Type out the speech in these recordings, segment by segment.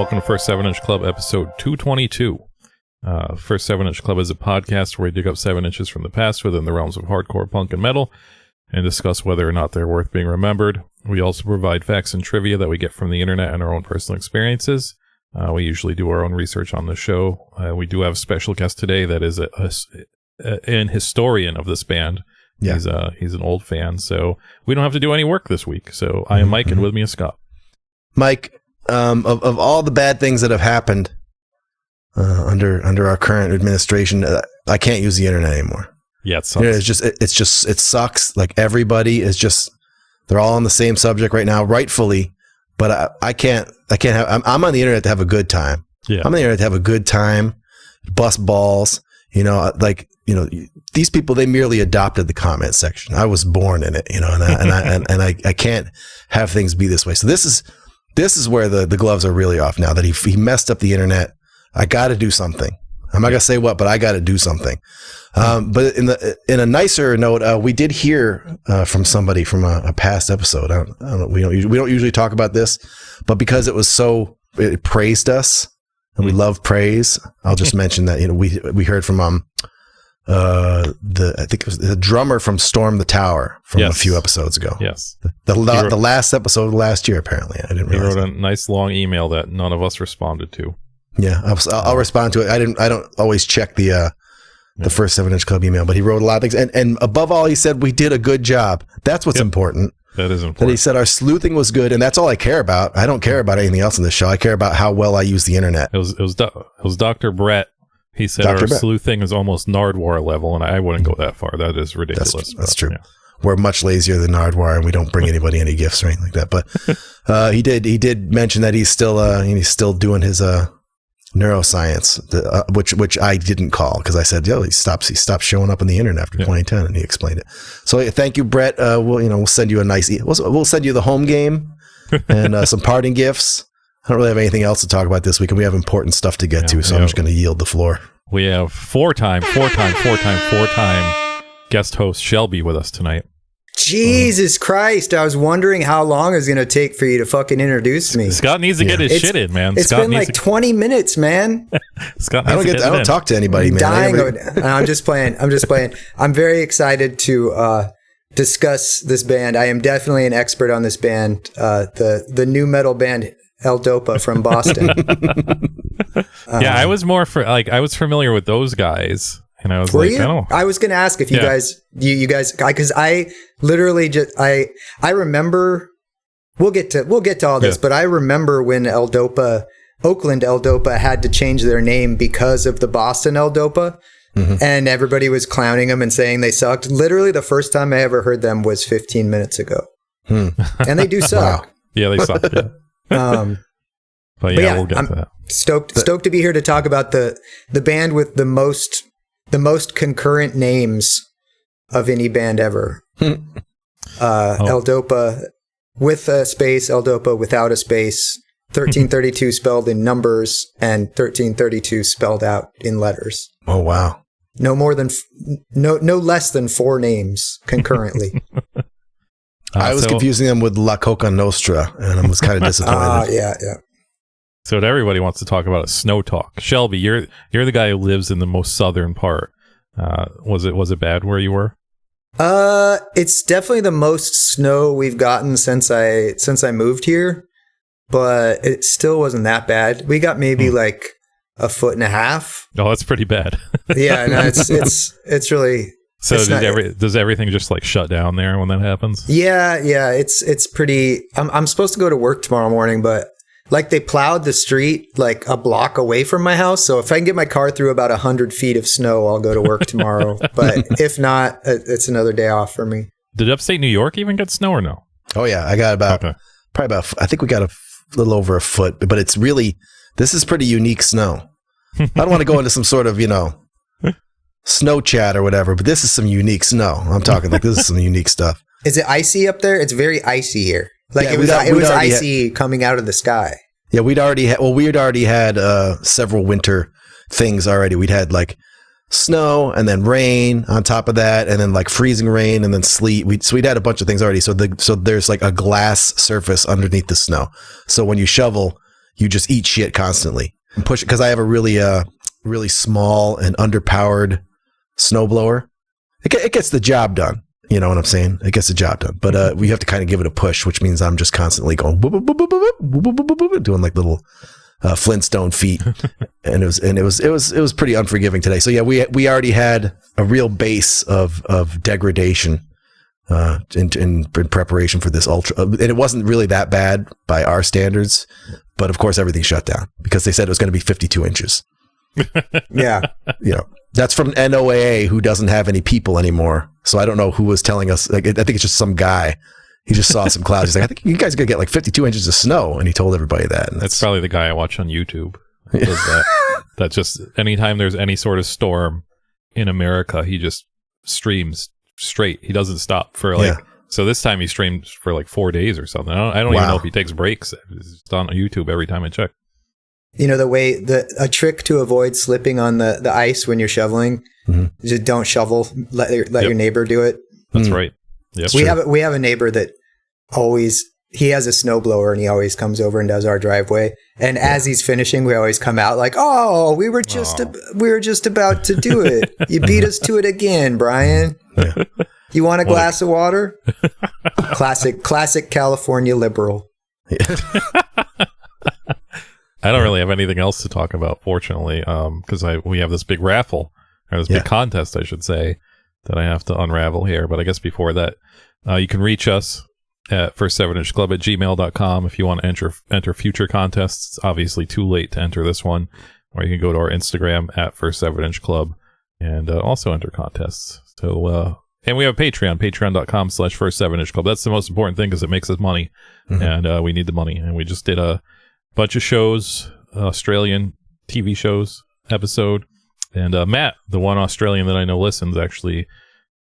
welcome to First 7-Inch Club, episode 222. First 7-Inch Club is a podcast where we dig up 7 inches from the past within the realms of hardcore punk and metal and discuss whether or not they're worth being remembered. We also provide facts and trivia that we get from the internet and our own personal experiences. We usually do our own research on the show. We do have a special guest today that is an historian of this band. Yeah. He's an old fan, so we don't have to do any work this week. So I am Mike, and with me is Scott. Mike, of all the bad things that have happened under our current administration, I can't use the internet anymore. Yeah, it sucks. It sucks. Like, everybody is just, they're all on the same subject right now, rightfully. But I can't have. I'm on the internet to have a good time. Yeah, I'm on the internet to have a good time, bust balls. These people, they merely adopted the comment section. I was born in it, and I can't have things be this way. So this is where the gloves are really off now. That he messed up the internet. I got to do something. I'm not gonna say what, but I got to do something. But in a nicer note, we did hear from somebody from a past episode. I don't know. We don't usually talk about this, but because it praised us, and we love praise. I'll just mention that we heard from I think it was the drummer from Storm the Tower from a few episodes ago. Yes, the last episode of last year. Apparently, I didn't realize. He wrote a nice long email that none of us responded to. Yeah, I'll respond to it. I don't always check the First 7-Inch Club email, but he wrote a lot of things. And above all, he said we did a good job. That's what's important. That is important. That he said our sleuthing was good, and that's all I care about. I don't care about anything else in this show. I care about how well I use the internet. It was Dr. Brett. He said our sleuthing is almost Nardwuar level, and I wouldn't go that far. That is ridiculous. That's true. Yeah. We're much lazier than Nardwuar, and we don't bring anybody any gifts or anything like that. But he did mention that he's still doing his neuroscience, which I didn't call because I said, he stopped showing up on the internet after 2010, and he explained it. So thank you, Brett. We'll send you a nice. We'll send you the home game and some parting gifts. I don't really have anything else to talk about this week, and we have important stuff to get to. So I'm just going to yield the floor. We have four-time guest host Shelby with us tonight. Jesus Christ, I was wondering how long it was going to take for you to fucking introduce me. Scott needs to get his shit in, man. It's been like 20 minutes, man. Scott I don't talk to anybody, man. I'm just playing. I'm very excited to discuss this band. I am definitely an expert on this band, the new metal band ELDOPA from Boston. I was I was familiar with those guys. And I was I was going to ask if you guys, because I literally I remember, we'll get to all this, but I remember when Oakland ELDOPA had to change their name because of the Boston ELDOPA, and everybody was clowning them and saying they sucked. Literally the first time I ever heard them was 15 minutes ago. And they do suck. Wow. Yeah, they suck. Yeah. But we'll get to that. Stoked to be here to talk about the band with the most concurrent names of any band ever. ELDOPA with a space, ELDOPA without a space, 1332 spelled in numbers, and 1332 spelled out in letters. Oh, wow. No less than 4 names concurrently. I was confusing them with La Coca Nostra, and I was kind of disappointed. Yeah. So what everybody wants to talk about is snow talk. Shelby, you're the guy who lives in the most southern part. Was it bad where you were? It's definitely the most snow we've gotten since I moved here, but it still wasn't that bad. We got maybe like a foot and a half. Oh, that's pretty bad. Yeah, no, it's really. So does everything just like shut down there when that happens? Yeah, it's pretty. I'm supposed to go to work tomorrow morning, but like they plowed the street like a block away from my house. So if I can get my car through about 100 feet of snow, I'll go to work tomorrow. But if not, it's another day off for me. Did upstate New York even get snow or no? Oh yeah, I got I think we got a little over a foot, but it's really, this is pretty unique snow. I don't want to go into some sort of, snow chat or whatever, but this is some unique snow. I'm talking like this is some unique stuff. Is it icy up there? It's very icy here. Like it was icy coming out of the sky. Yeah, we'd already had several winter things already. We'd had like snow and then rain on top of that, and then like freezing rain and then sleet. We'd had a bunch of things already. So there's like a glass surface underneath the snow. So when you shovel, you just eat shit constantly and push it. Because I have a really small and underpowered snowblower. It gets the job done. You know what I'm saying? It gets the job done. But we have to kind of give it a push, which means I'm just constantly going doing like little Flintstone feet, and it was pretty unforgiving today. So yeah, we already had a real base of degradation in preparation for this ultra, and it wasn't really that bad by our standards, but of course everything shut down because they said it was going to be 52 inches. Yeah, you know, that's from NOAA, who doesn't have any people anymore. So I don't know who was telling us. Like, I think it's just some guy. He just saw some clouds. He's like, I think you guys are going to get like 52 inches of snow. And he told everybody that. And that's probably the guy I watch on YouTube. That just, anytime there's any sort of storm in America, he just streams straight. He doesn't stop for like, so this time he streamed for like 4 days or something. I don't even know if he takes breaks. It's on YouTube every time I check. You know, a trick to avoid slipping on the ice when you're shoveling, just don't shovel. Let your neighbor do it. That's right. Yep. We have a neighbor that he has a snowblower and he always comes over and does our driveway. And as he's finishing, we always come out like, "Oh, we were just about to do it. You beat us to it again, Brian. Yeah. You want a glass of water?" Classic California liberal. Yeah. I don't really have anything else to talk about, fortunately, because we have this big raffle, or this big contest, I should say, that I have to unravel here. But I guess before that, you can reach us at first7inchclub@gmail.com if you want to enter future contests. It's obviously too late to enter this one, or you can go to our Instagram at first7inchclub and also enter contests. So, and we have a Patreon, patreon.com/first7inchclub. That's the most important thing because it makes us money, and we need the money. And we just did a bunch of shows, Australian TV shows episode, and Matt, the one Australian that I know listens, actually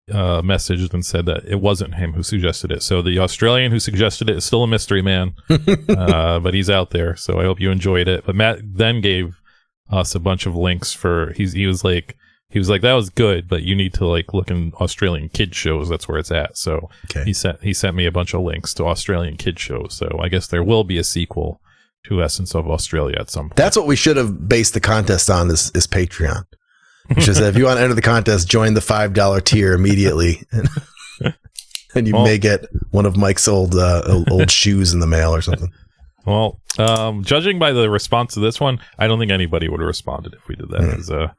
messaged and said that it wasn't him who suggested it. So the Australian who suggested it is still a mystery man, but he's out there. So I hope you enjoyed it. But Matt then gave us a bunch of links for. He was like that was good, but you need to like look in Australian kid shows. That's where it's at. So he sent me a bunch of links to Australian kid shows. So I guess there will be a sequel to Essence of Australia at some point. That's what we should have based the contest on is Patreon. Which is that if you want to enter the contest, join the $5 tier immediately. And you may get one of Mike's old shoes in the mail or something. Well, judging by the response to this one, I don't think anybody would have responded if we did that.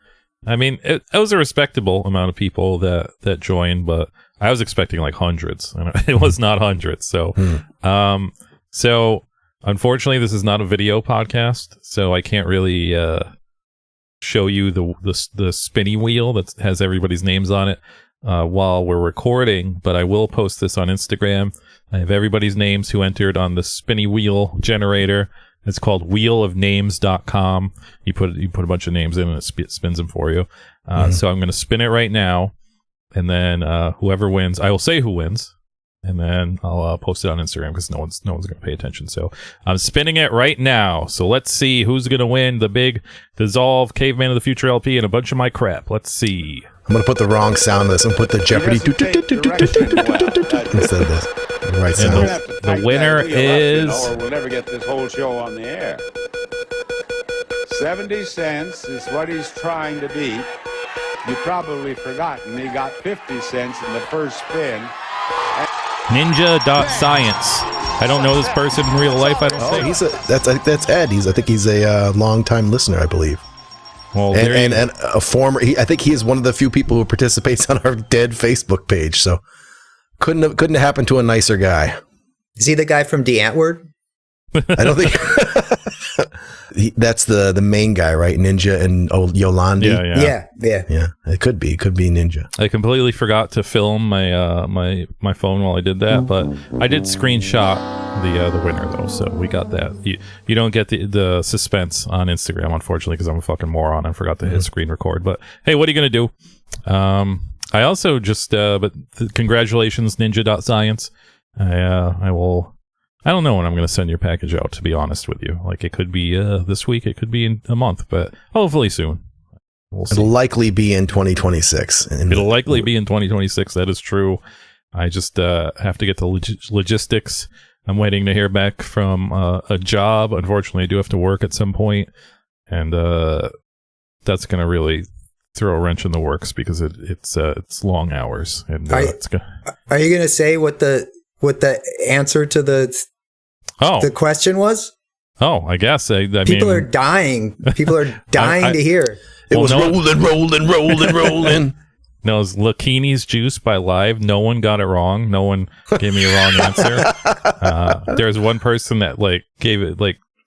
I mean, it was a respectable amount of people that joined, but I was expecting like hundreds, and it was not hundreds. So, unfortunately, this is not a video podcast, so I can't really show you the spinny wheel that has everybody's names on it while we're recording, but I will post this on Instagram. I have everybody's names who entered on the spinny wheel generator. It's called wheelofnames.com. You put a bunch of names in and it spins them for you. So I'm going to spin it right now, and then whoever wins, I will say who wins. And then I'll post it on Instagram because no one's going to pay attention. So I'm spinning it right now. So let's see who's going to win the big Dissolve Caveman of the Future LP and a bunch of my crap. Let's see. I'm going to put the wrong sound on this. I'm going to put the Jeopardy instead of this. The right sound. The winner is... Or we'll never get this whole show on the air. 70 cents is what he's trying to beat. You've probably forgotten he got 50 cents in the first spin. Ninja.science. I don't know this person in real life. I don't think. That's Ed. I think he's a long-time listener, I believe. Well, and a former. I think he is one of the few people who participates on our dead Facebook page. So couldn't have happened to a nicer guy. Is he the guy from DeAntword? I don't think. That's the main guy, right? Ninja and Yolandi. Yeah. It could be Ninja. I completely forgot to film my phone while I did that, but I did screenshot the winner though, so we got that. You don't get the suspense on Instagram, unfortunately, because I'm a fucking moron and forgot to hit screen record. But hey, what are you gonna do? I also just congratulations, Ninja.science. I will. I don't know when I'm going to send your package out, to be honest with you. Like, it could be this week, it could be in a month, but hopefully soon. We'll see. It'll likely be in 2026. It'll likely be in 2026. That is true. I just have to get the logistics I'm waiting to hear back from a job. Unfortunately, I do have to work at some point, and that's going to really throw a wrench in the works because it's long hours. And are you going to say what the answer to the question was? Oh, I guess. I people mean, are dying. People are dying to hear. It was rolling. No, it's Lakini's Juice by Live. No one got it wrong. No one gave me a wrong answer. There's one person that gave it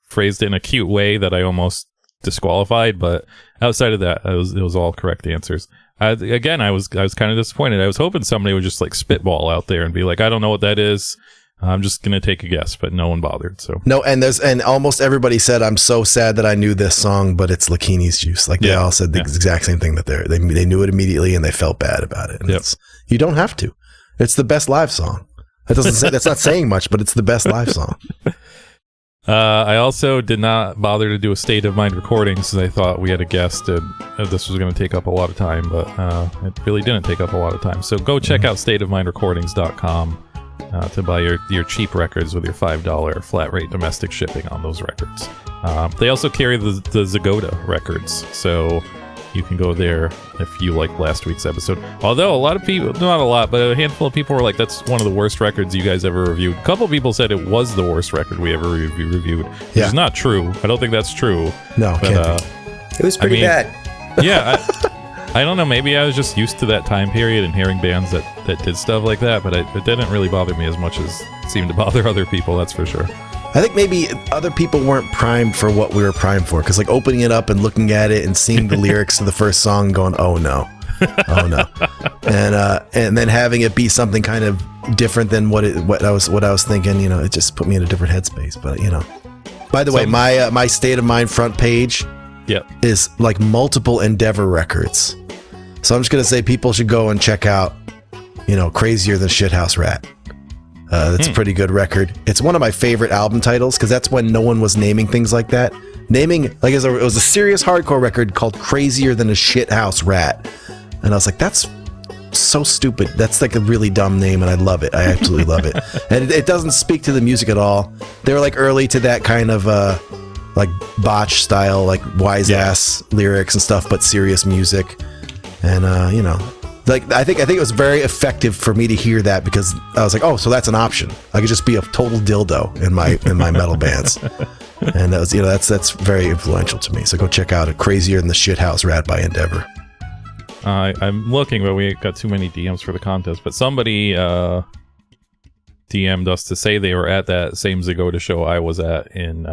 phrased it in a cute way that I almost disqualified, but outside of that, it was all correct answers. I was kind of disappointed. I was hoping somebody would just spitball out there and be like, I don't know what that is. I'm just gonna take a guess, but no one bothered. So no, and almost everybody said, I'm so sad that I knew this song, but it's Lakini's Juice. They all said the exact same thing, that they knew it immediately and they felt bad about it. And you don't have to. It's the best live song. That's not saying much, but it's the best live song. I also did not bother to do a State of Mind recording because I thought we had a guest and this was going to take up a lot of time, but it really didn't take up a lot of time. So go check out stateofmindrecordings.com to buy your cheap records with your $5 flat rate domestic shipping on those records. They also carry the Zagoda records, so you can go there if you like last week's episode. Although a lot of people, not a lot, but a handful of people were like, that's one of the worst records you guys ever reviewed. A couple of people said it was the worst record we ever reviewed, which is not true. I don't think that's true. No, but, it was pretty bad. Yeah, I don't know. Maybe I was just used to that time period and hearing bands that did stuff like that, but it didn't really bother me as much as it seemed to bother other people, that's for sure. I think maybe other people weren't primed for what we were primed for, because opening it up and looking at it and seeing the lyrics to the first song, going, oh no, and then having it be something kind of different than what I was thinking. It just put me in a different headspace. But by the way, my State of Mind front page is multiple Endeavor records. So I'm just gonna say people should go and check out, Crazier Than Shithouse Rat. That's a pretty good record. It's one of my favorite album titles because that's when no one was naming things like that. Naming it was a serious hardcore record called Crazier Than a Shithouse Rat, and I was like, that's so stupid. That's a really dumb name, and I love it. I absolutely love it. And it doesn't speak to the music at all. They were early to that kind of botch style, wise ass lyrics and stuff, but serious music. And I think it was very effective for me to hear that, because I was like, oh, so that's an option. I could just be a total dildo in my metal bands. And that was, that's very influential to me. So go check out Crazier Than the Shithouse Rat by Endeavor. I'm looking, but we got too many DMs for the contest. But somebody DM'd us to say they were at that same Zagoda show I was at in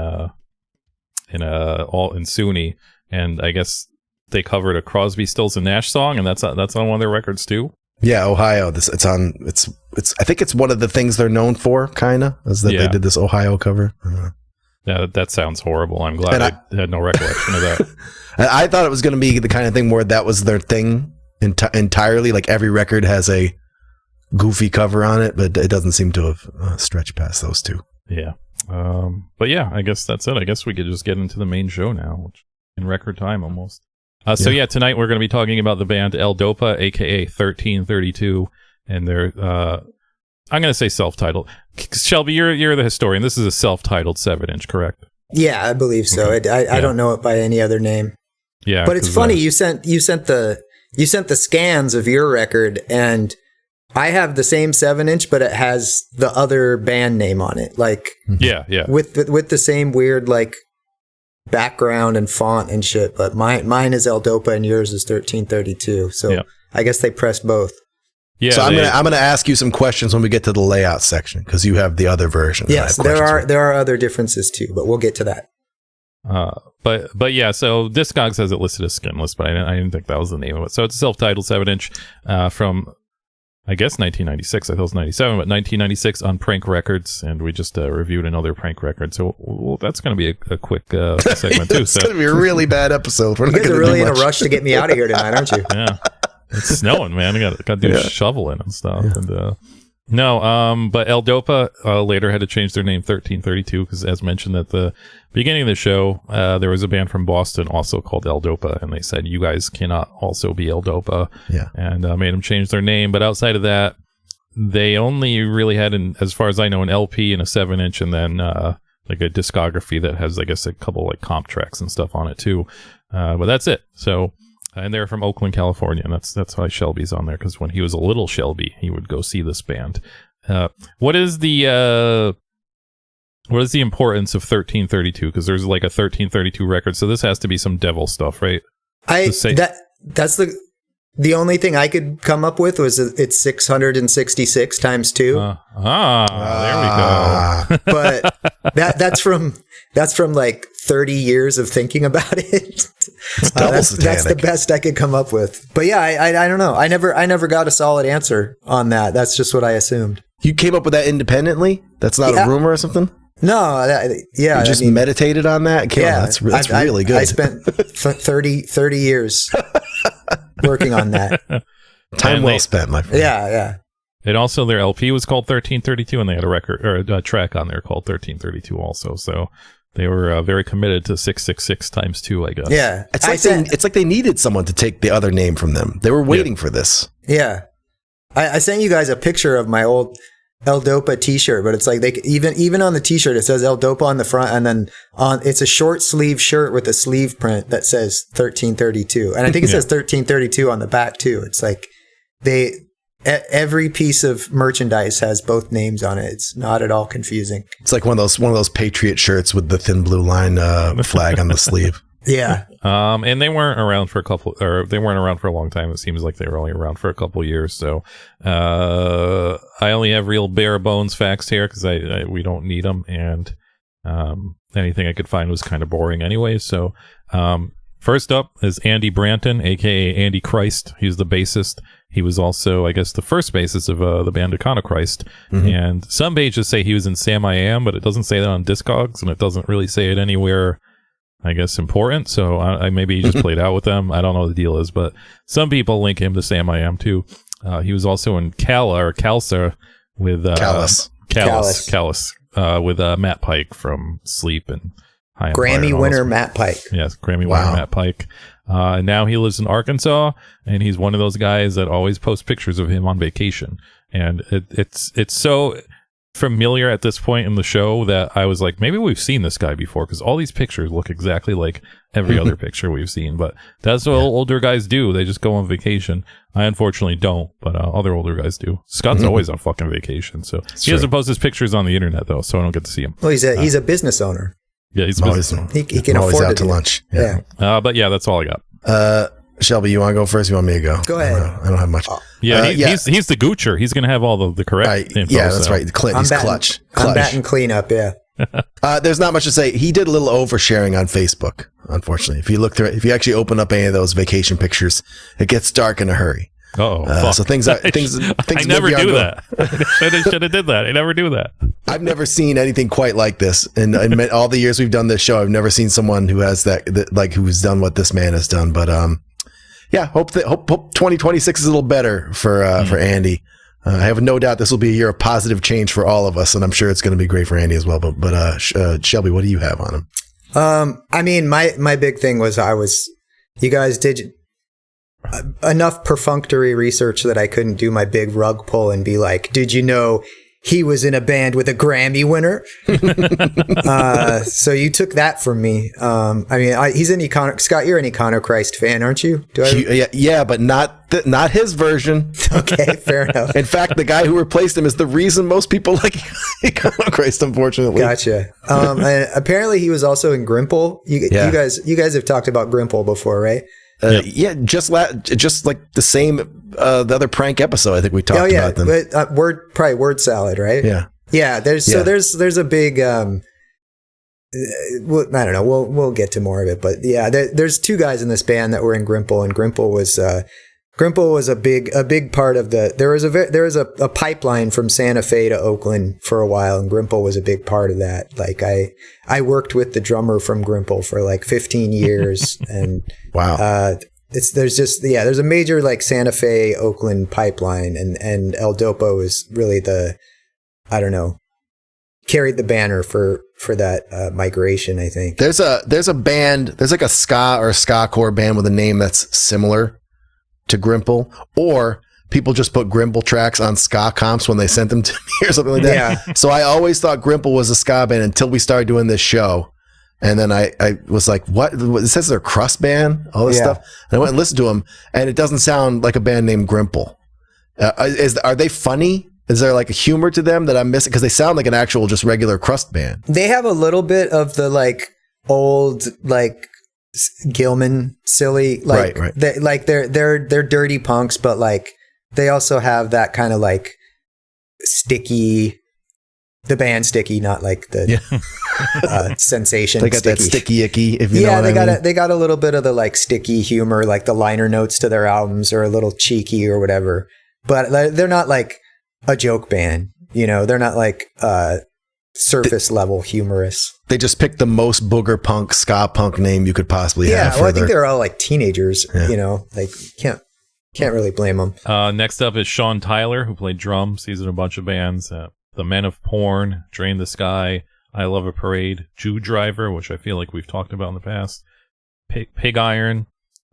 SUNY, and I guess they covered a Crosby, Stills and Nash song, and that's on one of their records too. Yeah, Ohio. It's I think it's one of the things they're known for, kind of, is that they did this Ohio cover. Yeah, that sounds horrible. I'm glad I had no recollection of that. I thought it was going to be the kind of thing where that was their thing entirely. Every record has a goofy cover on it, but it doesn't seem to have stretched past those two. Yeah. But yeah, I guess that's it. I guess we could just get into the main show now, which in record time almost. So tonight we're going to be talking about the band ELDOPA, aka 1332, and they're I'm going to say self-titled. Shelby, you're the historian. This is a self-titled 7-inch, correct? Yeah, I believe so. Okay. I don't know it by any other name. Yeah, but it's funny you sent the scans of your record, and I have the same 7-inch, but it has the other band name on it. With the same weird background and font and shit, but mine is ELDOPA and yours is 1332. So I guess they pressed both. Yeah. So I'm gonna ask you some questions when we get to the layout section, because you have the other version. Yes, there are other differences too, but we'll get to that. But yeah, so Discogs has it listed as skinless, but I didn't think that was the name of it. So it's a self-titled 7-inch from, I guess, 1996. I thought it was 97, but 1996 on Prank Records, and we just reviewed another Prank record. So that's going to be a quick segment too. It's going to be a really bad episode. You guys are really in a rush to get me out of here tonight, aren't you? Yeah, it's snowing, man. I got to do shoveling and stuff. Yeah. And but ELDOPA later had to change their name 1332 because, as mentioned at the beginning of the show, there was a band from Boston also called ELDOPA, and they said, you guys cannot also be ELDOPA, and made them change their name. But outside of that, they only really had, as far as I know, an LP and a 7-inch, and then like a discography that has, I guess, a couple like comp tracks and stuff on it too. But that's it. So, and they're from Oakland, California, and that's why Shelby's on there, because when he was a little Shelby, he would go see this band. What is the importance of 1332? Because there's like a 1332 record, so this has to be some devil stuff, right? That's the only thing I could come up with was it's 666 times 2. There we go. But that's from like 30 years of thinking about it. That's the best I could come up with. But yeah, I don't know. I never got a solid answer on that. That's just what I assumed. You came up with that independently? That's not a rumor or something? No, You just meditated on that? Yeah, that's really good. I spent 30 years working on that. Time well spent, my friend. Yeah. And also their LP was called 1332, and they had a record or a track on there called 1332 also. So they were very committed to 666 times 2, I guess. Yeah. It's like they needed someone to take the other name from them. They were waiting for this. Yeah. I sent you guys a picture of my old ELDOPA t-shirt, but it's like they even on the t-shirt it says ELDOPA on the front, and then it's a short sleeve shirt with a sleeve print that says 1332, and I think it says 1332 on the back too. It's like every piece of merchandise has both names on it. It's not at all confusing. It's like one of those Patriot shirts with the thin blue line flag on the sleeve. Yeah. And they weren't around for a long time. It seems like they were only around for a couple years. So, I only have real bare bones facts here because we don't need them. And, anything I could find was kind of boring anyway. So, first up is Andy Branton, aka Andy Christ. He's the bassist. He was also, I guess, the first bassist of the band Iconochrist. Mm-hmm. And some pages say he was in Sam I Am, but it doesn't say that on Discogs, and it doesn't really say it anywhere, I guess, important. So I maybe he just played out with them. I don't know what the deal is, but some people link him to Sam I Am too. He was also in Calsa with Callus with Matt Pike from Sleep and High on Grammy Fire winner Matt Pike. Yes, Grammy winner Matt Pike. And now he lives in Arkansas, and he's one of those guys that always posts pictures of him on vacation. And it's so familiar at this point in the show that I was like, maybe we've seen this guy before, because all these pictures look exactly like every other picture we've seen. But that's what older guys do. They just go on vacation. I unfortunately don't, but other older guys do. Scott's always on fucking vacation, so he doesn't post his pictures on the internet though, so I don't get to see him. Well, he's a business owner. Yeah, he's a business owner. He can afford out to lunch. Yeah. But yeah, that's all I got. Shelby, you want to go first? You want me to go? Go ahead. I don't have much. He's the goocher. He's going to have all the correct info. Yeah, that's right. He's clutch. I'm batting cleanup, yeah. There's not much to say. He did a little oversharing on Facebook, unfortunately. If you look through it, if you actually open up any of those vacation pictures, it gets dark in a hurry. So things I never do that. Should have did that. I never do that. I've never seen anything quite like this. In all the years we've done this show, I've never seen someone who has who's done what this man has done. But hope 2026 is a little better for Andy. I have no doubt this will be a year of positive change for all of us, and I'm sure it's going to be great for Andy as well. But Shelby, what do you have on him? I mean, my big thing was you guys did enough perfunctory research that I couldn't do my big rug pull and be like, did you know he was in a band with a Grammy winner? So you took that from me. I mean, he's an Scott, you're an Iconochrist fan, aren't you? Yeah, but not his version. Okay, fair enough. In fact, the guy who replaced him is the reason most people like Iconochrist, unfortunately. Gotcha. And apparently he was also in Grimple. You guys have talked about Grimple before, right? Just like the same the other prank episode. I think we talked about them. But word salad, right? Yeah. There's a big. I don't know. We'll get to more of it, but yeah, there's two guys in this band that were in Grimple, and Grimple was a big part of the. There was a pipeline from Santa Fe to Oakland for a while, and Grimple was a big part of that. Like I worked with the drummer from Grimple for like 15 years, and wow. There's a major like Santa Fe Oakland pipeline, and ELDOPA was really carried the banner for that migration. I think there's a band, there's like a ska or ska core band with a name that's similar to Grimple, or people just put Grimple tracks on ska comps when they sent them to me or something like that. Yeah. So I always thought Grimple was a ska band until we started doing this show. And then I was like, what? It says they're a crust band, all this stuff. And I went and listened to them, and it doesn't sound like a band named Grimple. Are they funny? Is there like a humor to them that I'm missing? Because they sound like an actual just regular crust band. They have a little bit of the like old like Gilman silly like right. They're dirty punks, but like they also have that kind of like sticky. The band Sticky, not like the sensation. They got sticky. that sticky icky. If you know what I mean. They got a little bit of the like sticky humor, like the liner notes to their albums are a little cheeky or whatever. But they're not like a joke band, you know. They're not like surface level humorous. They just picked the most booger punk, ska punk name you could possibly have. Yeah, well, I think they're all like teenagers. Yeah. You know, like can't really blame them. Next up is Sean Tyler, who played drums. He's in a bunch of bands. The Men of Porn, Drain the Sky, I Love a Parade, Jew Driver, which I feel like we've talked about in the past, Pig Iron,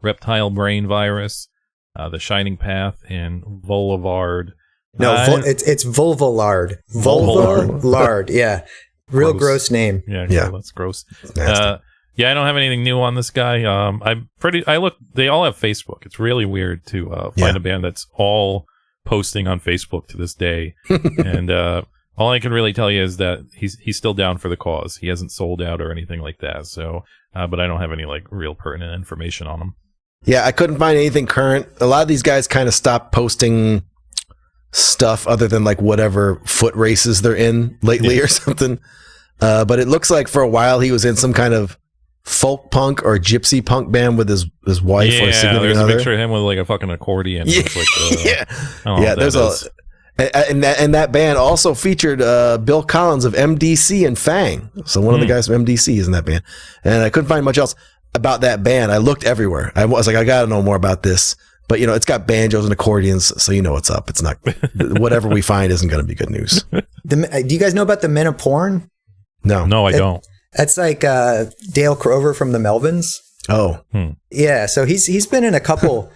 Reptile Brain Virus, The Shining Path, and Volvard. No, it's Volvolard. Volvolard, yeah. Real gross name. Yeah, that's gross. Nasty. Yeah, I don't have anything new on this guy. They all have Facebook. It's really weird to find a band that's all posting on Facebook to this day. And all I can really tell you is that he's still down for the cause. He hasn't sold out or anything like that. So, but I don't have any like real pertinent information on him. Yeah, I couldn't find anything current. A lot of these guys kind of stopped posting stuff other than like whatever foot races they're in lately or something. But it looks like for a while he was in some kind of folk punk or gypsy punk band with his wife or significant there's other. a picture of him with like a fucking accordion. Yeah, It's like, there's and that band also featured Bill Collins of MDC and Fang. So one of the guys from MDC is in that band, and I couldn't find much else about that band. I looked everywhere. I was like, I got to know more about this. But, you know, it's got banjos and accordions, so you know what's up. It's not, whatever we find isn't going to be good news. Do you guys know about the Men of Porn? No, I don't. That's like Dale Crover from the Melvins. Oh, yeah. So he's been in a couple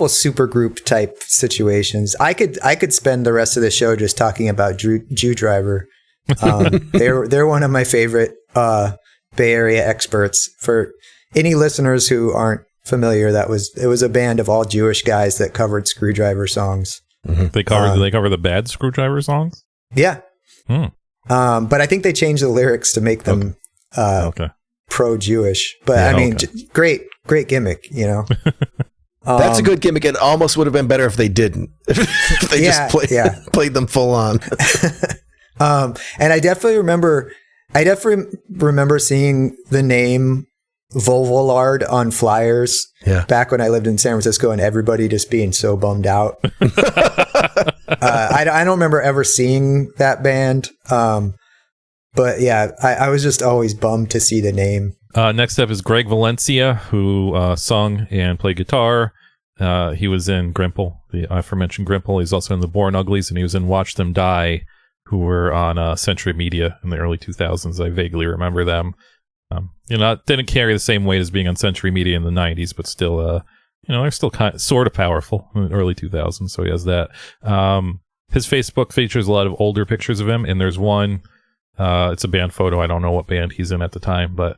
super group type situations. I could spend the rest of the show just talking about Jew Driver. They're one of my favorite Bay Area experts. For any listeners who aren't familiar, it was a band of all Jewish guys that covered Screwdriver songs. Mm-hmm. They cover the bad Screwdriver songs. Yeah. But I think they changed the lyrics to make them pro-Jewish. But I mean, great gimmick, you know. That's a good gimmick. It almost would have been better if they didn't. If they just played them full on. And I definitely remember seeing the name Volvolard on flyers back when I lived in San Francisco, and everybody just being so bummed out. I don't remember ever seeing that band. But yeah, I was just always bummed to see the name. Next up is Greg Valencia, who sung and played guitar. He was in Grimple, the aforementioned Grimple. He's also in the Born Uglies, and he was in Watch Them Die, who were on Century Media in the early 2000s. I vaguely remember them. It didn't carry the same weight as being on Century Media in the 90s, but still, they're still sort of powerful in the early 2000s. So he has that. His Facebook features a lot of older pictures of him, and there's one, it's a band photo. I don't know what band he's in at the time, but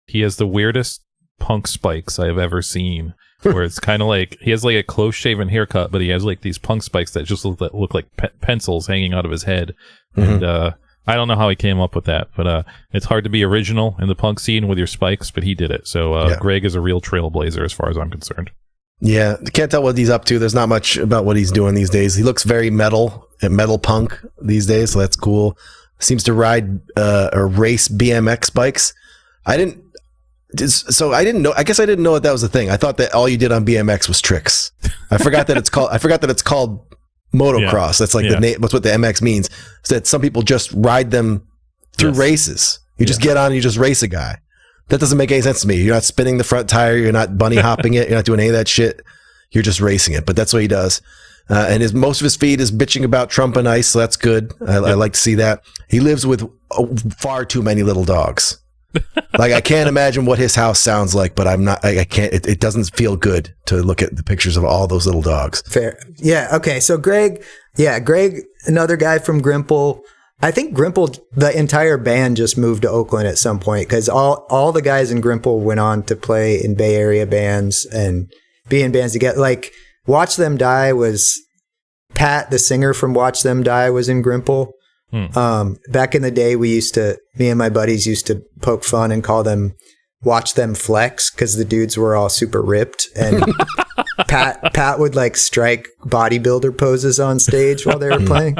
he has the weirdest punk spikes I have ever seen, where it's kind of like, he has like a close shaven haircut, but he has like these punk spikes that just look like pencils hanging out of his head. Mm-hmm. And, I don't know how he came up with that, but it's hard to be original in the punk scene with your spikes, but he did it. So Greg is a real trailblazer as far as I'm concerned. Yeah, can't tell what he's up to. There's not much about what he's doing these days. He looks very metal punk these days, so that's cool. Seems to ride or race BMX bikes. I didn't know. I guess I didn't know that was a thing. I thought that all you did on BMX was tricks. I forgot that it's called motocross. That's like the name. That's what the MX means. So that some people just ride them through races. You just get on and you just race a guy. That doesn't make any sense to me. You're not spinning the front tire. You're not bunny hopping it. You're not doing any of that shit. You're just racing it. But that's what he does. And most of his feed is bitching about Trump and ICE. So that's good. I like to see that. He lives with far too many little dogs. Like, I can't imagine what his house sounds like, but I'm not, I can't, it doesn't feel good to look at the pictures of all those little dogs. Fair. Yeah. Okay. So Greg, another guy from Grimple. I think Grimple, the entire band just moved to Oakland at some point because all the guys in Grimple went on to play in Bay Area bands and be in bands together. Like Watch Them Die was Pat, the singer from Watch Them Die, was in Grimple. Back in the day, me and my buddies used to poke fun and call them Watch Them Flex because the dudes were all super ripped, and Pat would like strike bodybuilder poses on stage while they were playing.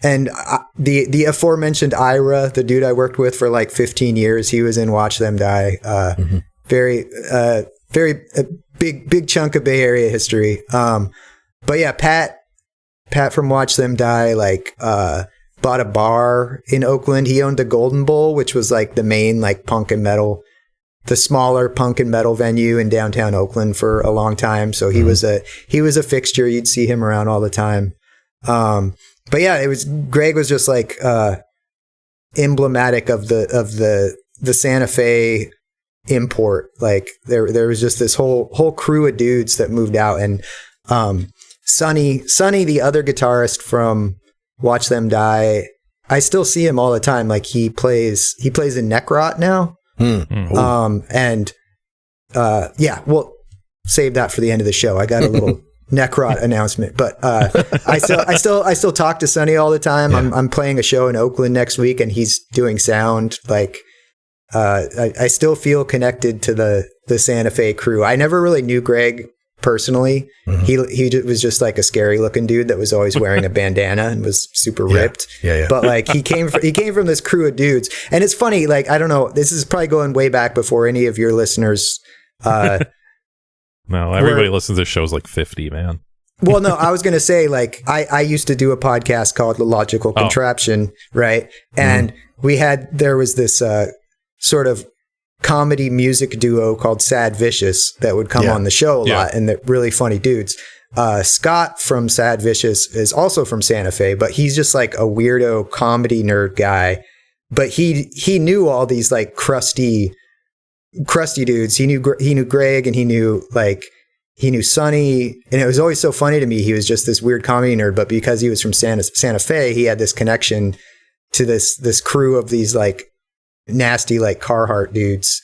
And the aforementioned Ira, the dude I worked with for like 15 years, he was in Watch Them Die. Very big chunk of Bay Area history. But yeah, Pat from Watch Them Die, like, bought a bar in Oakland. He owned the Golden Bowl, which was like the main, like, the smaller punk and metal venue in downtown Oakland for a long time. So he was a fixture. You'd see him around all the time. But yeah, Greg was just like, emblematic of the Santa Fe import. Like there was just this whole crew of dudes that moved out, and, Sonny, the other guitarist from Watch Them Die, I still see him all the time. Like he plays in Neckrot now. We'll save that for the end of the show. I got a little Neckrot announcement, but I still talk to Sonny all the time. Yeah. I'm playing a show in Oakland next week, and he's doing sound. Like I still feel connected to the Santa Fe crew. I never really knew Greg personally. He was just like a scary looking dude that was always wearing a bandana and was super ripped. But like he came from this crew of dudes, and it's funny. Like, I don't know, this is probably going way back before any of your listeners. No, everybody listens to shows like 50, man. Well, no, I was going to say, like, I used to do a podcast called The Logical Contraption, right? And there was this sort of comedy music duo called Sad Vicious that would come on the show a lot, and they're really funny dudes. Scott from Sad Vicious is also from Santa Fe, but he's just like a weirdo comedy nerd guy. But he knew all these like crusty dudes. He knew Greg, and he knew Sonny, and it was always so funny to me. He was just this weird comedy nerd, but because he was from Santa Fe, he had this connection to this crew of these like nasty like Carhartt dudes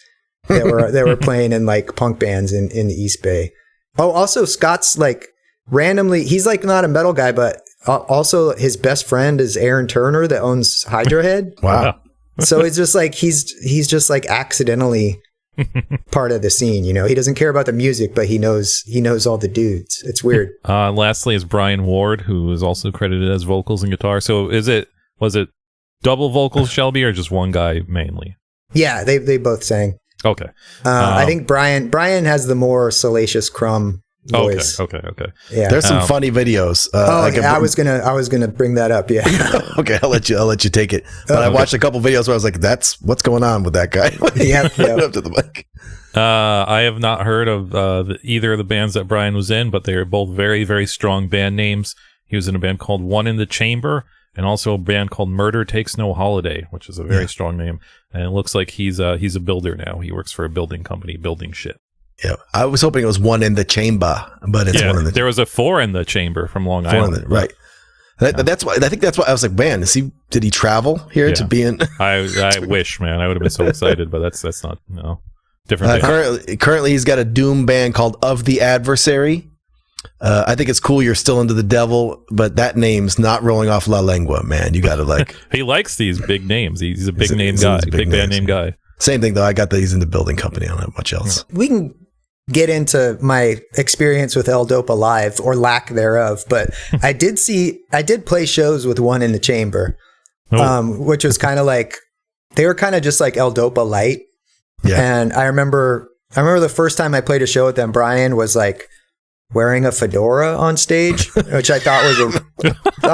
that were playing in like punk bands in the East Bay. Oh, also Scott's like randomly, he's like not a metal guy, but also his best friend is Aaron Turner that owns Hydra Head. Wow. So it's just like he's just like accidentally part of the scene, you know. He doesn't care about the music, but he knows all the dudes. It's weird. Lastly is Brian Ward, who is also credited as vocals and guitar. So was it double vocals, Shelby, or just one guy mainly? Yeah, they both sang. Okay. I think Brian has the more Salacious Crumb voice. Okay. Yeah. There's some funny videos. I was gonna bring that up. Yeah. Okay, I'll let you take it. But I watched a couple videos where I was like, "That's what's going on with that guy." Up to the mic. I have not heard of either of the bands that Brian was in, but they are both very, very strong band names. He was in a band called One in the Chamber, and also a band called Murder Takes No Holiday, which is a very strong name. And it looks like he's a builder now. He works for a building company building shit. Yeah, I was hoping it was One in the Chamber, but it's One in the. There was a Four in the Chamber from Long Island, right? That's why I think that's why I was like, man, did he travel here to be in? I wish, man, I would have been so excited, but that's not different. Currently, he's got a doom band called Of the Adversary. I think it's cool you're still into the devil, but that name's not rolling off La Lengua, man. You got to like. He likes these big names. He's a big name guy, big band name guy. Same thing though. I got that he's in the building company. I don't have much else. We can get into my experience with ELDOPA live or lack thereof, but I did play shows with One in the Chamber, which was kind of like, they were kind of just like ELDOPA light. Yeah. And I remember the first time I played a show with them, Brian was like wearing a fedora on stage, which I thought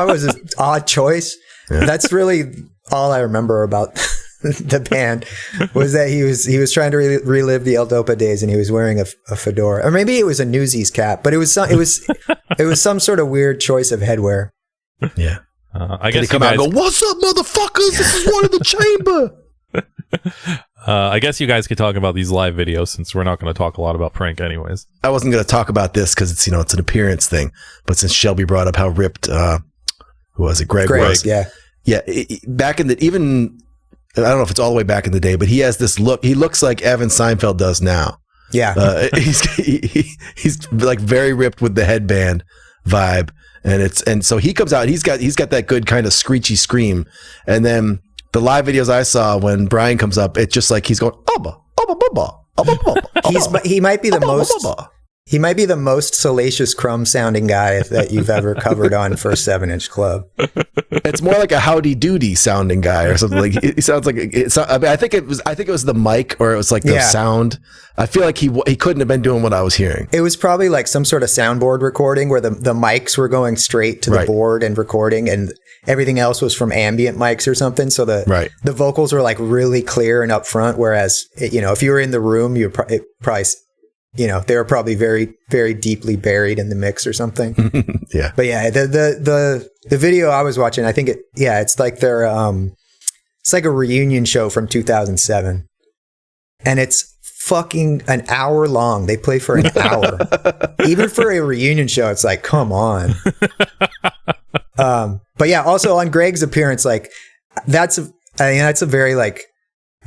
was an odd choice. Yeah. That's really all I remember about the band, was that he was trying to relive the ELDOPA days, and he was wearing a fedora, or maybe it was a Newsies cap, but it was some sort of weird choice of headwear. Yeah. I guess come out and go, "What's up, motherfuckers? This is One in the Chamber." I guess you guys could talk about these live videos since we're not going to talk a lot about prank anyways. I wasn't going to talk about this because it's, it's an appearance thing. But since Shelby brought up how ripped, who was it? Greg was. Yeah. Yeah. Back in the, even, I don't know if it's all the way back in the day, but he has this look. He looks like Evan Seinfeld does now. Yeah. He's like very ripped with the headband vibe. And so he comes out, he's got that good kind of screechy scream. And then the live videos I saw when Brian comes up, it's just like he's going, he might be the most Salacious Crumb sounding guy that you've ever covered on for 7-Inch Club. It's more like a Howdy Doody sounding guy or something. Like he sounds like I mean, I think it was the mic, or it was like the sound. I feel like he couldn't have been doing what I was hearing. It was probably like some sort of soundboard recording where the mics were going straight to the board and recording, and everything else was from ambient mics or something. So the vocals were like really clear and upfront. Whereas if you were in the room, you probably they were probably very, very deeply buried in the mix or something. Yeah. But yeah, the video I was watching, I think it's like their it's like a reunion show from 2007, and it's fucking an hour long. They play for an hour. Even for a reunion show, it's like, come on. But yeah, also on Greg's appearance, like that's a very like,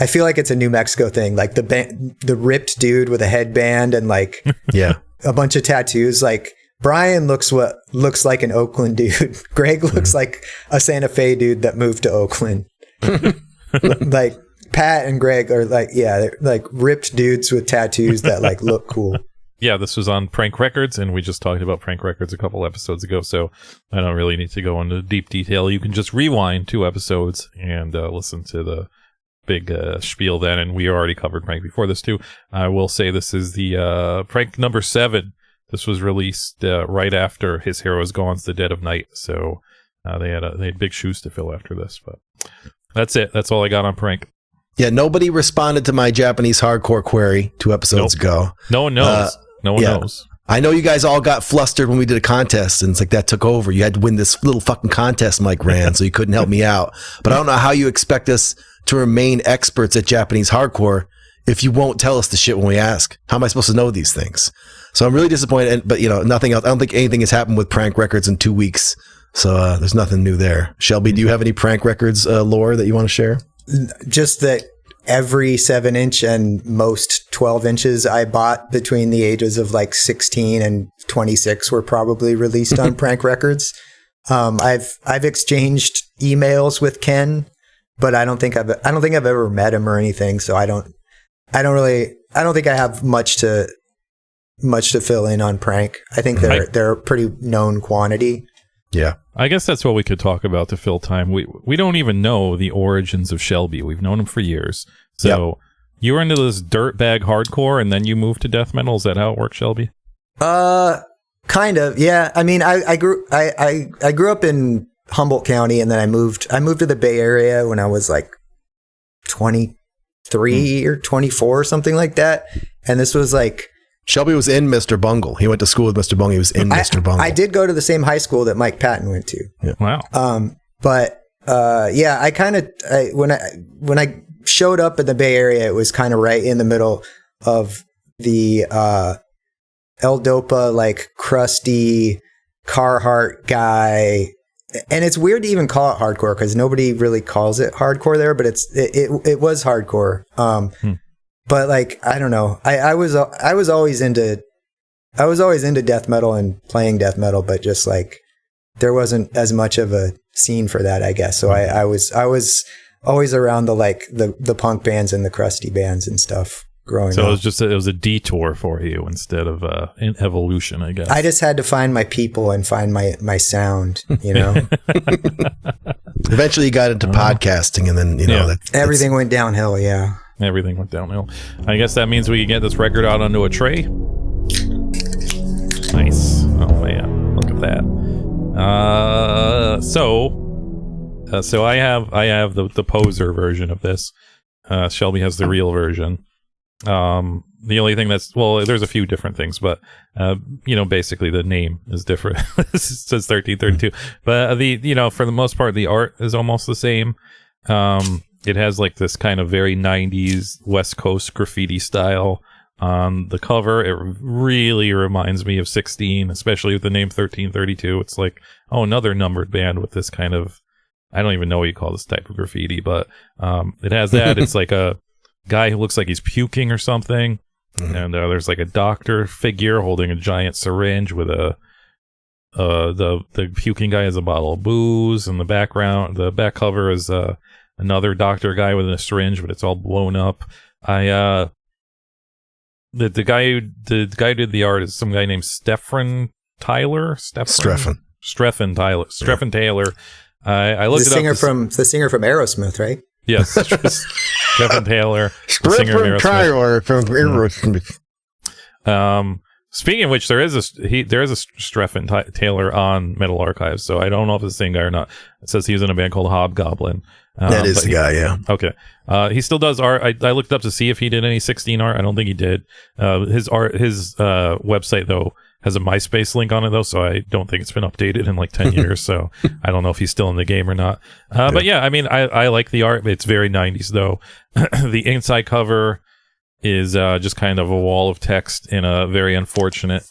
I feel like it's a New Mexico thing, like the ripped dude with a headband and like a bunch of tattoos. Like Brian looks like an Oakland dude. Greg looks like a Santa Fe dude that moved to Oakland. Like Pat and Greg are like, they're like ripped dudes with tattoos that like look cool. Yeah, this was on Prank Records, and we just talked about Prank Records a couple episodes ago, so I don't really need to go into deep detail. You can just rewind 2 episodes and listen to the big spiel then, and we already covered prank before this too. I will say this is the prank number 7. This was released right after His Hero Is Gone's The Dead of Night, so they had big shoes to fill after this. But that's it. That's all I got on prank. Yeah, nobody responded to my Japanese hardcore query 2 episodes ago. No one knows. No one knows. I know you guys all got flustered when we did a contest, and it's like that took over. You had to win this little fucking contest Mike ran, so you couldn't help me out. But I don't know how you expect us to remain experts at Japanese hardcore if you won't tell us the shit when we ask. How am I supposed to know these things? So I'm really disappointed, but nothing else. I don't think anything has happened with Prank Records in 2 weeks. So there's nothing new there. Shelby, do you have any Prank Records lore that you want to share? Just that every 7-inch and most 12 inches I bought between the ages of like 16 and 26 were probably released on Prank Records. I've exchanged emails with Ken, but I don't think I've ever met him or anything. So I don't think I have much to fill in on Prank. I think they're a pretty known quantity. Yeah. I guess that's what we could talk about to fill time. We don't even know the origins of Shelby. We've known him for years. So you were into this dirtbag hardcore and then you moved to death metal. Is that how it works, Shelby? Kind of. Yeah. I mean, I grew up in Humboldt County, and then I moved to the Bay Area when I was like 23 or 24 or something like that. And this was like, Shelby was in Mr. Bungle. He went to school with Mr. Bungle. He was in Mr. Bungle. I did go to the same high school that Mike Patton went to. Yeah. Wow. But I kind of when I showed up in the Bay Area, it was kind of right in the middle of the ELDOPA, like crusty Carhartt guy. And it's weird to even call it hardcore because nobody really calls it hardcore there, but it was hardcore. But like, I don't know. I was always into death metal and playing death metal, but just like there wasn't as much of a scene for that, I guess. So I was always around the punk bands and the crusty bands and stuff growing up. So it was a detour for you instead of an evolution, I guess. I just had to find my people and find my sound, Eventually you got into podcasting, and then, everything went downhill. Yeah. Everything went downhill. I guess that means we can get this record out onto a tray. Nice. Oh man, look at that. So I have the poser version of this. Shelby has the real version. The only thing there's a few different things, but basically the name is different. It says 1332, but for the most part the art is almost the same. it has like this kind of very 90s West Coast graffiti style on the cover. It really reminds me of 16, especially with the name 1332. It's like, oh, another numbered band with this kind of, I don't even know what you call this type of graffiti, but it has that. It's like a guy who looks like he's puking or something. And there's like a doctor figure holding a giant syringe with the puking guy has a bottle of booze. In the background, the back cover is another doctor guy with a syringe, but it's all blown up. The guy who did the art is some guy named Streffen Taylor. I looked it up. The singer from Aerosmith, right? Yes, Streffen Taylor. Streffen Taylor from Aerosmith. Speaking of which, there is a Streffen Taylor on Metal Archives, so I don't know if it's the same guy or not. It says he was in a band called Hobgoblin. That is the guy, yeah. Okay. He still does art. I looked up to see if he did any 16 art. I don't think he did. His website though has a MySpace link on it though, so I don't think it's been updated in like 10 years. So I don't know if he's still in the game or not. But yeah, I mean, I like the art. It's very 90s though. The inside cover is just kind of a wall of text in a very unfortunate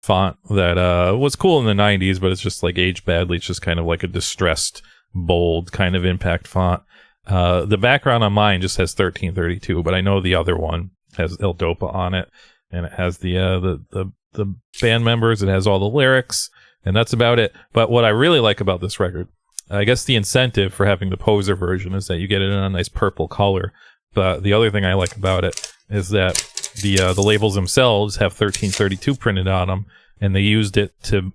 font that was cool in the 90s, but it's just like aged badly. It's just kind of like a distressed, bold kind of impact font. The background on mine just has 1332, but I know the other one has ELDOPA on it, and it has the band members. It has all the lyrics, and that's about it. But what I really like about this record, I guess the incentive for having the poser version is that you get it in a nice purple color. But the other thing I like about it is that the labels themselves have 1332 printed on them, and they used it to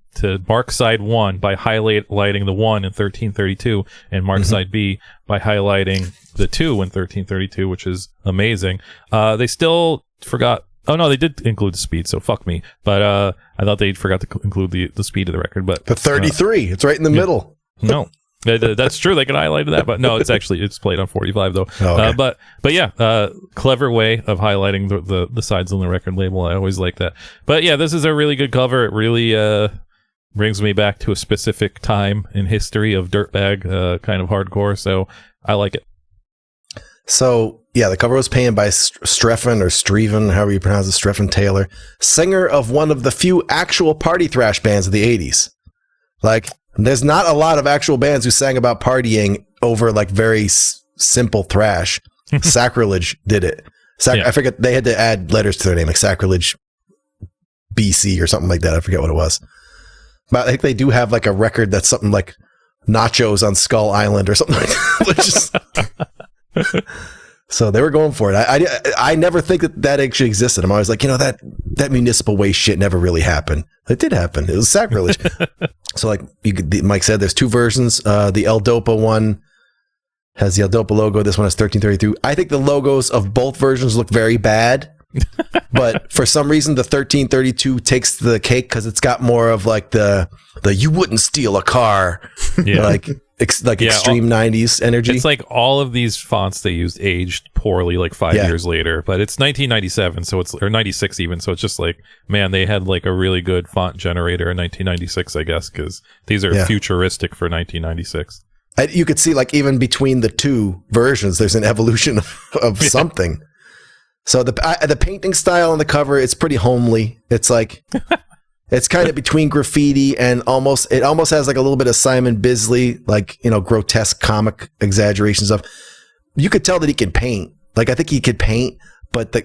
mark side 1 by highlighting the 1 in 1332, and mark side B by highlighting the 2 in 1332, which is amazing. They still forgot. Oh no, they did include the speed, so fuck me. But I thought they forgot to include the speed of the record. But 33, it's right in the middle. No. That's true. They could highlight that, but no, it's played on 45 though. Oh, okay. But yeah, clever way of highlighting the sides on the record label. I always like that. But yeah, this is a really good cover. It really brings me back to a specific time in history of dirtbag kind of hardcore. So I like it. So yeah, the cover was penned by Streffen, however you pronounce it, Streffen Taylor, singer of one of the few actual party thrash bands of the 80s. Like, there's not a lot of actual bands who sang about partying over like very simple thrash. Sacrilege did it. I forget, they had to add letters to their name, like Sacrilege BC or something like that. I forget what it was. But I think they do have like a record that's something like Nachos on Skull Island or something like that. So they were going for it. I never think that actually existed. I'm always like, that municipal waste shit never really happened. It did happen. It was sacrilege. So like Mike said, there's 2 versions. The ELDOPA one has the ELDOPA logo. This one has 1332. I think the logos of both versions look very bad. But for some reason, the 1332 takes the cake because it's got more of like the you wouldn't steal a car, like extreme 90s energy. It's like all of these fonts they used aged poorly like 5 years later, but it's 1997, or 96 even, so it's just like, man, they had like a really good font generator in 1996, I guess, because these are futuristic for 1996. You could see like even between the 2 versions, there's an evolution of something. So the painting style on the cover, it's pretty homely. It's like it's kind of between graffiti and it almost has like a little bit of Simon Bisley, like, grotesque comic exaggeration stuff. You could tell that he can paint. Like, I think he could paint, but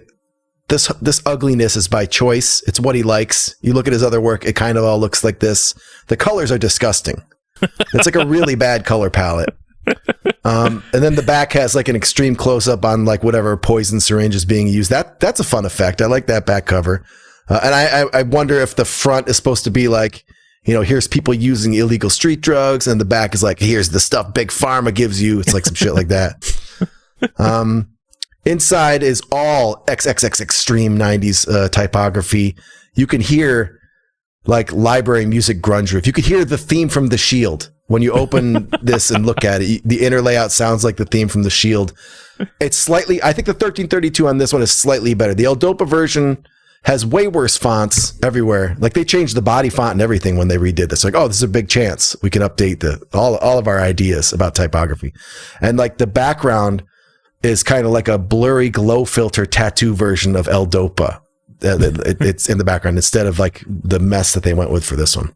this ugliness is by choice. It's what he likes. You look at his other work, it kind of all looks like this. The colors are disgusting. It's like a really bad color palette. And then the back has like an extreme close up on like whatever poison syringe is being used. That's a fun effect. I like that back cover. And I wonder if the front is supposed to be like, here's people using illegal street drugs, and the back is like, here's the stuff Big Pharma gives you. It's like some shit like that. Inside is all XXX extreme 90s typography. You can hear like library music grunge riff. You could hear the theme from The Shield. When you open this and look at it, the inner layout sounds like the theme from The Shield. It's slightly, I think the 1332 on this one is slightly better. The ELDOPA version has way worse fonts everywhere. Like, they changed the body font and everything when they redid this. Like, this is a big chance we can update all of our ideas about typography. And like the background, is kind of like a blurry glow filter tattoo version of ELDOPA. It's in the background instead of like the mess that they went with for this one.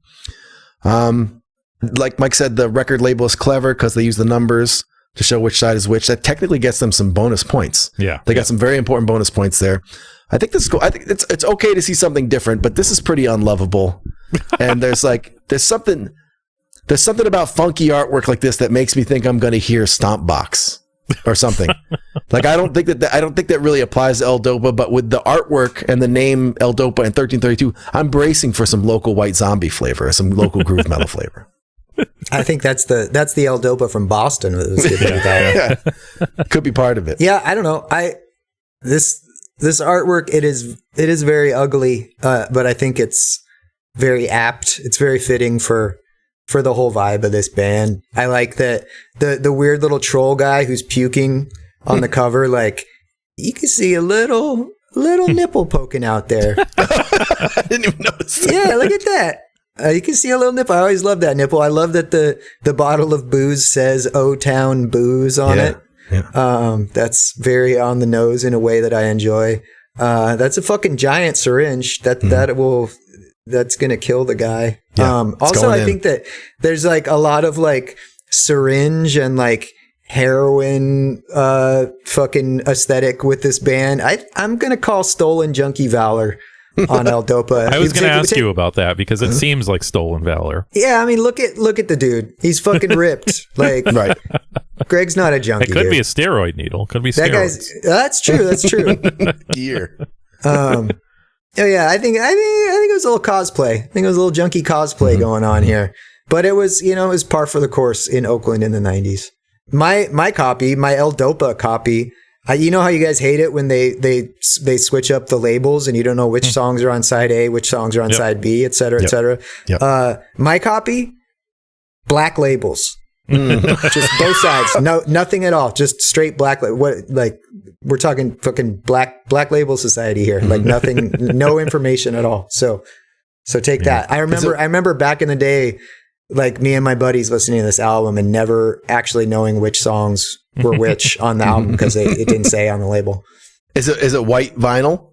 Like Mike said, the record label is clever because they use the numbers to show which side is which. That technically gets them some bonus points. Yeah. They got some very important bonus points there. I think this is cool. I think it's okay to see something different, but this is pretty unlovable. And there's something about funky artwork like this that makes me think I'm going to hear Stomp Box or something. Like, I don't think that really applies to ELDOPA, but with the artwork and the name ELDOPA and 1332, I'm bracing for some local White Zombie flavor, some local groove metal flavor. I think that's the ELDOPA from Boston. That was giving me that. Yeah. Could be part of it. Yeah, I don't know. This artwork, it is very ugly, but I think it's very apt. It's very fitting for the whole vibe of this band. I like that the weird little troll guy who's puking on the cover, like, you can see a little nipple poking out there. I didn't even notice that. Yeah, look at that. You can see a little nipple. I always love that nipple. I love that the bottle of booze says O-Town Booze on it. Yeah. That's very on the nose in a way that I enjoy. That's a fucking giant syringe that's gonna kill the guy. Yeah, also, I think that there's like a lot of like syringe and like heroin fucking aesthetic with this band. I'm gonna call Stolen Junkie Valor on ELDOPA. I was going to ask you about that because it seems like Stolen Valor. Yeah, I mean, look at the dude. He's fucking ripped. Like, right. Greg's not a junkie. It could be a steroid needle. Could be steroids. That's true. That's true. Gear. Oh yeah, I think it was a little cosplay. I think it was a little junkie cosplay going on here. But it was par for the course in Oakland in the 90s. My copy, my ELDOPA copy. You know how you guys hate it when they switch up the labels and you don't know which songs are on side A, which songs are on side B, et cetera, et cetera. Yep. My copy, black labels, just both sides. No, nothing at all. Just straight black. We're talking fucking black label society here. Like nothing, no information at all. So take that. I remember back in the day, like me and my buddies listening to this album and never actually knowing which songs were which on the album because it didn't say on the label. Is it white vinyl?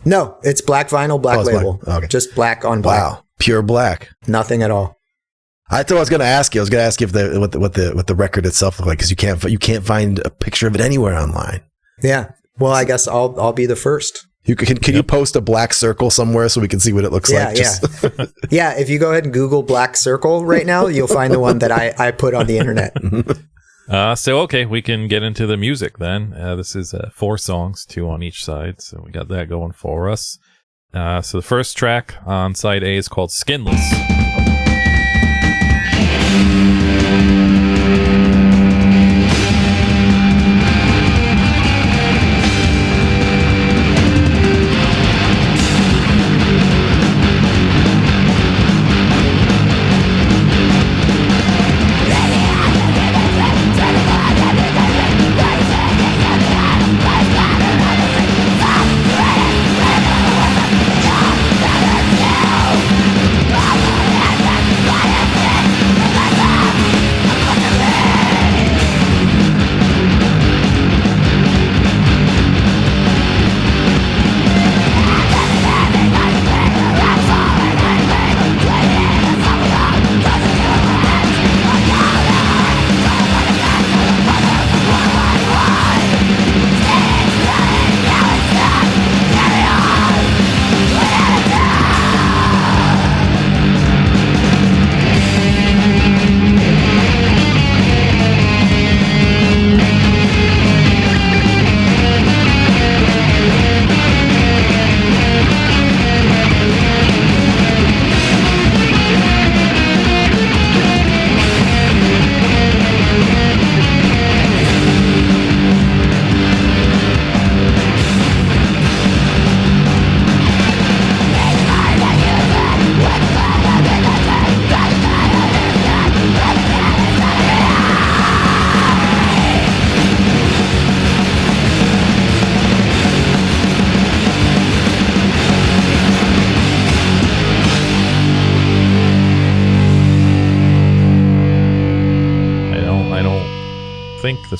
No, it's black vinyl, black label. Black. Okay. Just black on black. Wow, pure black. Nothing at all. I thought I was going to ask you. I was going to ask you if what the record itself looked like because you can't find a picture of it anywhere online. Yeah. Well, I guess I'll be the first. Can you post a black circle somewhere so we can see what it looks like? Yeah. Yeah. If you go ahead and Google black circle right now, you'll find the one that I put on the internet. Okay, we can get into the music then. This is 4 songs, 2 on each side. So we got that going for us. So the first track on side A is called Skinless.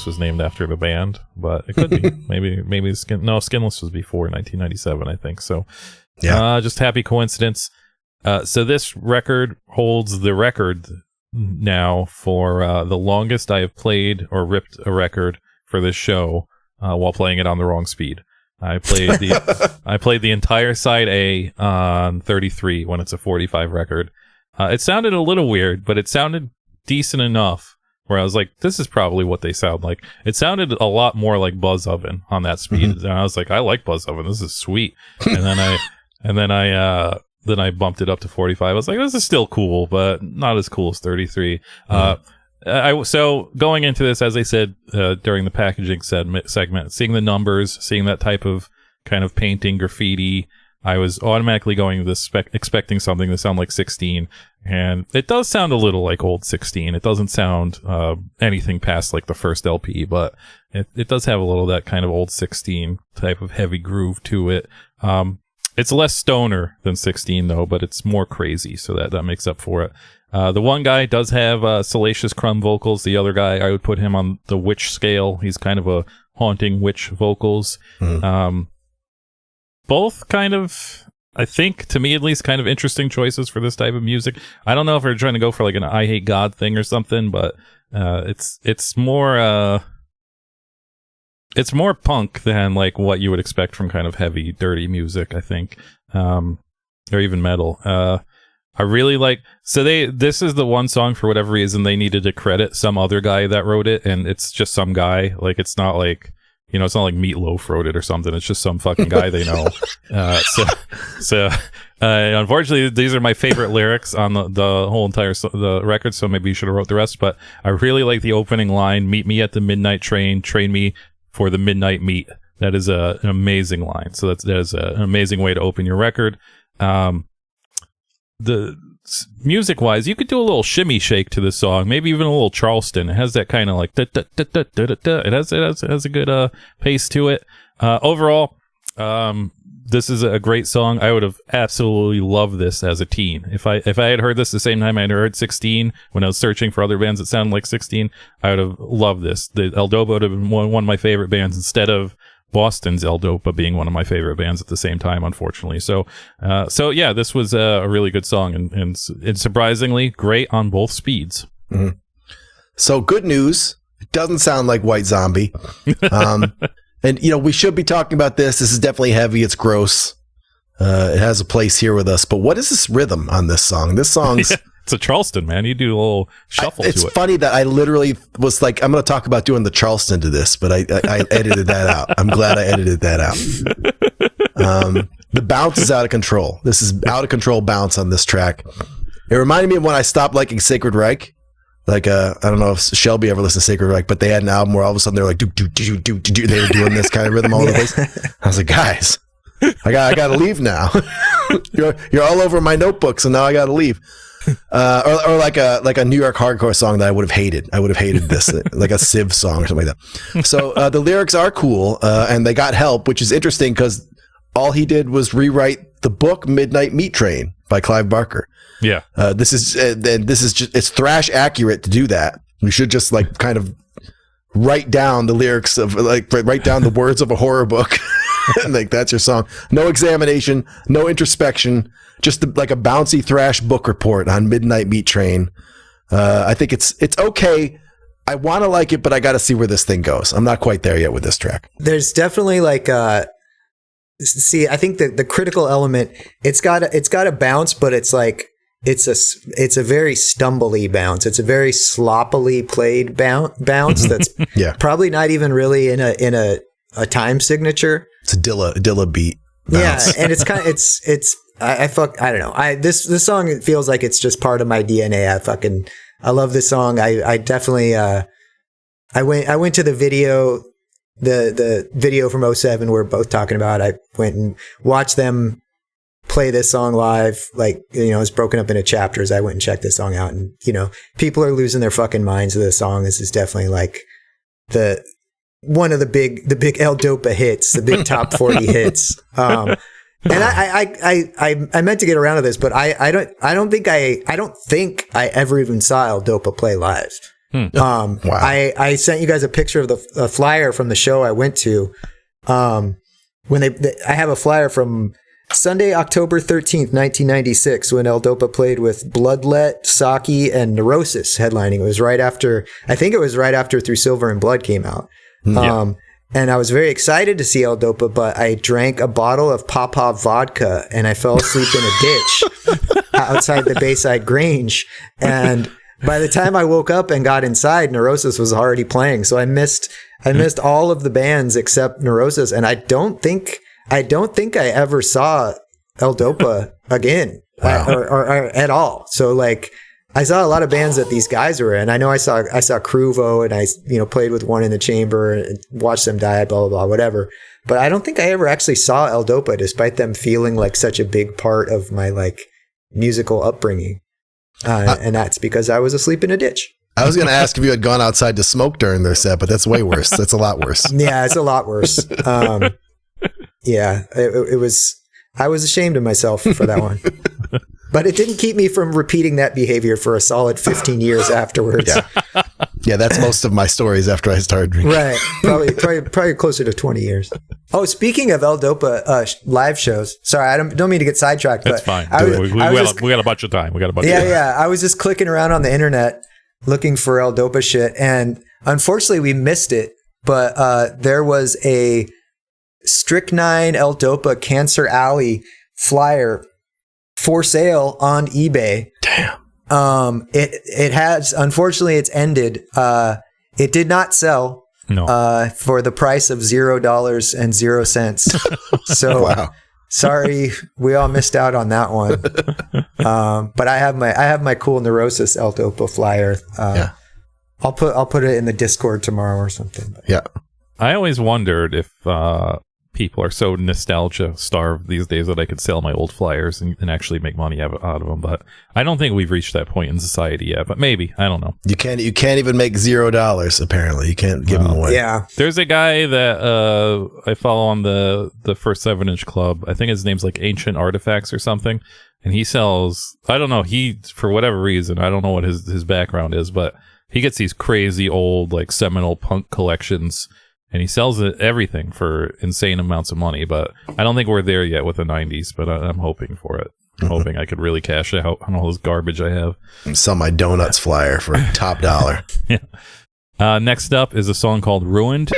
this was named after the band, but it could be. maybe Skinless was before 1997, I think. So, just happy coincidence. So this record holds the record now for the longest I have played or ripped a record for this show while playing it on the wrong speed. I played the entire side A on 33 when it's a 45 record. It sounded a little weird, but it sounded decent enough where I was like, this is probably what they sound like. It sounded a lot more like Buzz Oven on that speed. And I was like, I like Buzz Oven. This is sweet. And then I bumped it up to 45. I was like, this is still cool, but not as cool as 33. So going into this, as I said during the packaging segment, seeing the numbers, seeing that type of kind of painting, graffiti, I was automatically going to this expecting something to sound like 16, and it does sound a little like old 16. It doesn't sound anything past like the first LP, but it does have a little of that kind of old 16 type of heavy groove to it. It's less stoner than 16 though, but it's more crazy, so that makes up for it. The one guy does have Salacious Crumb vocals. The other guy, I would put him on the witch scale. He's kind of a haunting witch vocals. Both kind of, I think, to me at least, kind of interesting choices for this type of music. I don't know if they're trying to go for like an I Hate God thing or something, but it's more punk than like what you would expect from kind of heavy, dirty music, I think, or even metal. I really like, so this is the one song for whatever reason they needed to credit some other guy that wrote it, and it's just some guy. Like, it's not like, it's not like Meatloaf wrote it or something. It's just some fucking guy they know. So unfortunately, these are my favorite lyrics on the whole entire the record, so maybe you should have wrote the rest. But I really like the opening line, "Meet me at the midnight train me for the midnight meet." That is an amazing line. So that is an amazing way to open your record. The music wise, you could do a little shimmy shake to this song, maybe even a little Charleston. It has that kind of like it has a good pace to it. Overall, this is a great song. I would have absolutely loved this as a teen. If I had heard this the same time I had heard 16 when I was searching for other bands that sounded like 16, I would have loved this. The ELDOPA would have been one of my favorite bands instead of Boston's ELDOPA being one of my favorite bands at the same time, unfortunately. So yeah, this was a really good song and surprisingly great on both speeds. Mm-hmm. So good news. It doesn't sound like White Zombie. And, we should be talking about this. This is definitely heavy. It's gross. It has a place here with us. But what is this rhythm on this song? This song's... It's a Charleston, man. You do a little shuffle to it. It's funny that I literally was like, I'm going to talk about doing the Charleston to this, but I edited that out. I'm glad I edited that out. The bounce is out of control. This is out of control bounce on this track. It reminded me of when I stopped liking Sacred Reich. Like, I don't know if Shelby ever listened to Sacred Reich, but they had an album where all of a sudden they're like, do. They were doing this kind of rhythm all over the place. I was like, guys, I got to leave now. You're all over my notebook, so now I got to leave. Or like a New York hardcore song that I would have hated. I would have hated this, like a Civ song or something like that. So the lyrics are cool, and they got help, which is interesting because all he did was rewrite the book Midnight Meat Train by Clive Barker. Yeah, this is just, it's thrash accurate to do that. You should just like kind of write down the lyrics of write down the words of a horror book. Like, that's your song. No examination, no introspection, just like a bouncy thrash book report on Midnight Meat Train. I think it's okay. I want to like it, but I got to see where this thing goes. I'm not quite there yet with this track. There's definitely like I think the critical element, it's got a bounce, but it's like it's a very stumbly bounce. It's a very sloppily played bounce that's probably not even really in a time signature. It's a Dilla beat bounce. Yeah, and it's kind of I don't know. This song, it feels like it's just part of my DNA. I love this song. I definitely I went to the video, the video from 2007 we're both talking about. I went and watched them play this song live. Like, it's broken up into chapters. I went and checked this song out, and people are losing their fucking minds to this song. This is definitely like one of the big ELDOPA hits, the big top 40 hits. And I meant to get around to this, but I don't think I ever even saw ELDOPA play live. Wow. I sent you guys a picture of the flyer from the show I went to. I have a flyer from Sunday, October 13th, 1996, when ELDOPA played with Bloodlet, Saki, and Neurosis headlining. It was right after Through Silver and Blood came out. And I was very excited to see ELDOPA, but I drank a bottle of Popov vodka and I fell asleep in a ditch outside the Bayside Grange. And by the time I woke up and got inside, Neurosis was already playing. So I missed all of the bands except Neurosis. And I don't think I ever saw ELDOPA again. Wow. or at all. So like, I saw a lot of bands that these guys were in. I know I saw Cruvo, and I played with One in the Chamber and watched them die, blah, blah, blah, whatever. But I don't think I ever actually saw ELDOPA, despite them feeling like such a big part of my like musical upbringing. And that's because I was asleep in a ditch. I was going to ask if you had gone outside to smoke during their set, but that's way worse. That's a lot worse. Yeah, it's a lot worse. Yeah, it was. I was ashamed of myself for that one. But it didn't keep me from repeating that behavior for a solid 15 years afterwards. Yeah, that's most of my stories after I started drinking. Right. Probably closer to 20 years. Oh, speaking of ELDOPA live shows. Sorry, I don't mean to get sidetracked. That's but fine. We got a bunch of time. Yeah. I was just clicking around on the internet looking for ELDOPA shit. And unfortunately, we missed it. But there was a Strychnine ELDOPA Cancer Alley flyer for sale on eBay. Damn. It has, unfortunately, it's ended. It did not sell. No. For the price of $0.00. So Wow. Sorry, we all missed out on that one. But I have my cool Neurosis ELDOPA flyer. I'll put it in the Discord tomorrow or something. Yeah. I always wondered if people are so nostalgia starved these days that I could sell my old flyers and actually make money out of them. But I don't think we've reached that point in society yet. But maybe, I don't know. You can't even make $0. Apparently, you can't give them away. Yeah. There's a guy that I follow on the first 7-inch club. I think his name's like Ancient Artifacts or something. And he sells, I don't know, for whatever reason, I don't know what his background is, but he gets these crazy old like seminal punk collections. And he sells everything for insane amounts of money, but I don't think we're there yet with the 90s, but I'm hoping for it. I'm hoping I could really cash out on all this garbage I have. Sell my donuts flyer for top dollar. Yeah. Next up is a song called Ruined.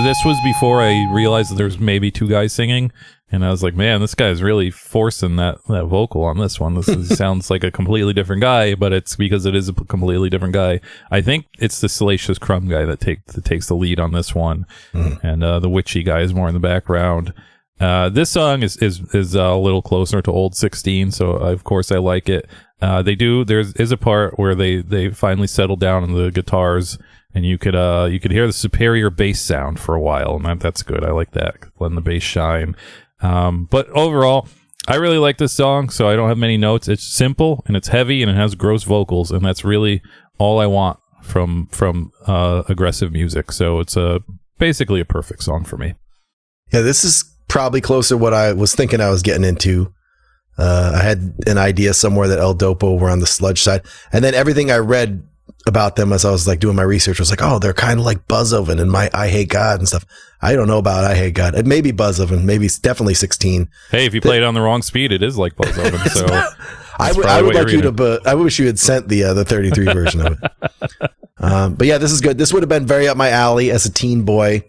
this was before I realized that there's maybe two guys singing, and I was like, man, this guy's really forcing that vocal on this one. Sounds like a completely different guy, but it's because it is a completely different guy. I think it's the Salacious Crumb guy that takes the lead on this one, and the witchy guy is more in the background. This song is a little closer to Old 16, so of course I like it. There is a part where they finally settle down on the guitars, and you could hear the superior bass sound for a while, and that's good. I like that, letting the bass shine. But overall, I really like this song, so I don't have many notes. It's simple and it's heavy and it has gross vocals, and that's really all I want from aggressive music. So it's basically a perfect song for me. Yeah, this is probably closer to what I was thinking I was getting into. I had an idea somewhere that ELDOPA were on the sludge side, and then everything I read about them as I was like doing my research was like, oh, they're kind of like Buzzovin and my I Hate God and stuff. I don't know about I Hate God. It may be Buzzovin, maybe it's definitely 16. Hey, if you play it on the wrong speed, it is like Buzzovin. So I would like you to. I wish you had sent the 33 version of it. But yeah, this is good. This would have been very up my alley as a teen boy.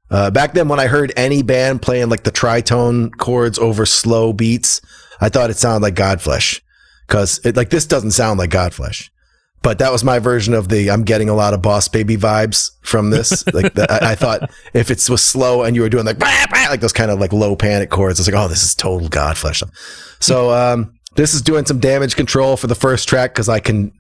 Back then, when I heard any band playing like the tritone chords over slow beats, I thought it sounded like Godflesh, because this doesn't sound like Godflesh. But that was my version of I'm getting a lot of Boss Baby vibes from this. I thought if it was slow and you were doing like those kind of like low panic chords, it's like, oh, this is total Godflesh. So this is doing some damage control for the first track, because I can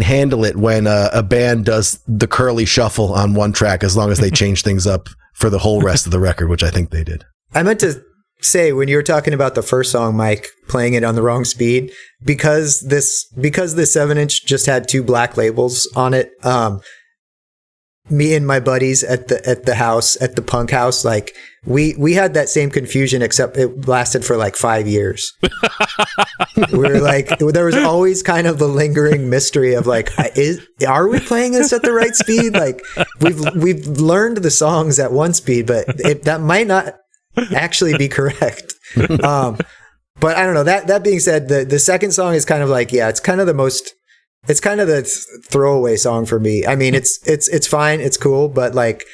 handle it when a band does the curly shuffle on one track, as long as they change things up for the whole rest of the record, which I think they did. I meant to say, when you were talking about the first song, Mike, playing it on the wrong speed, because this 7-inch just had 2 black labels on it. Me and my buddies at the punk house, like we had that same confusion, except it lasted for like 5 years. We were like, there was always kind of the lingering mystery of like, are we playing this at the right speed? Like we've learned the songs at one speed, but that might not actually be correct. But I don't know. That being said, the second song is kind of like, yeah, it's kind of the throwaway song for me. I mean, it's fine, it's cool, but like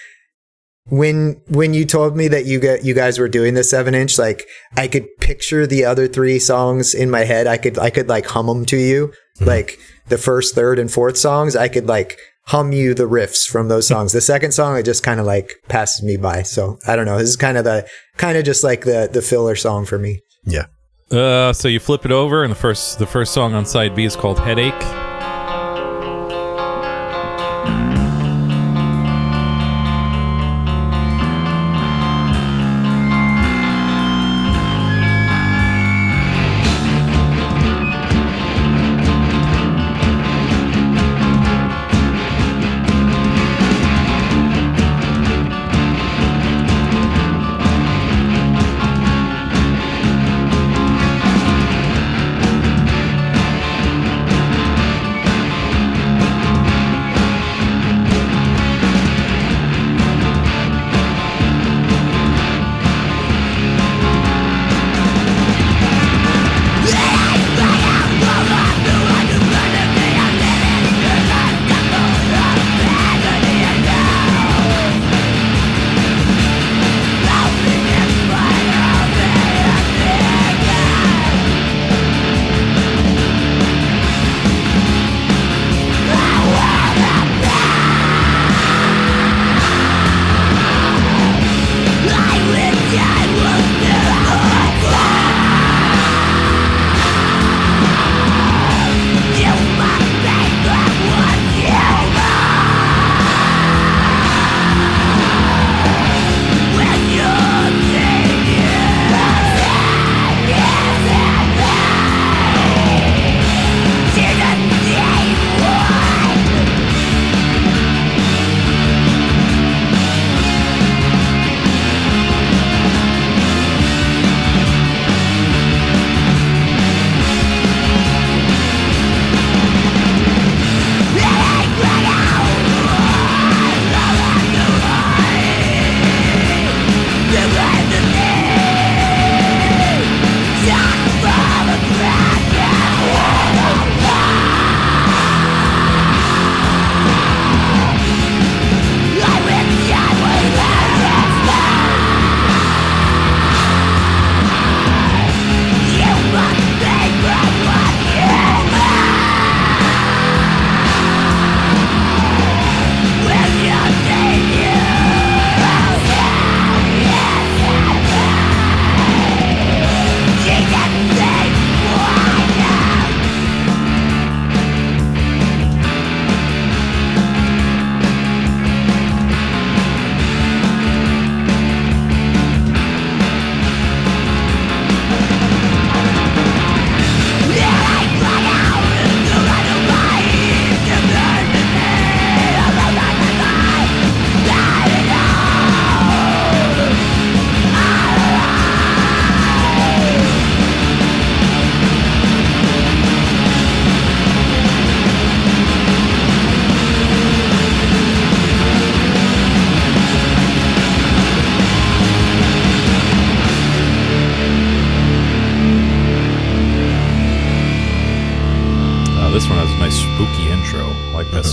when you told me that you guys were doing the 7-inch, like I could picture the other 3 songs in my head. I could like hum them to you, like the first, third, and fourth songs. I could like hum you the riffs from those songs. The second song, it just kind of like passes me by. So I don't know. This is kind of just like the filler song for me. Yeah. So you flip it over, and the first song on side B is called Headache.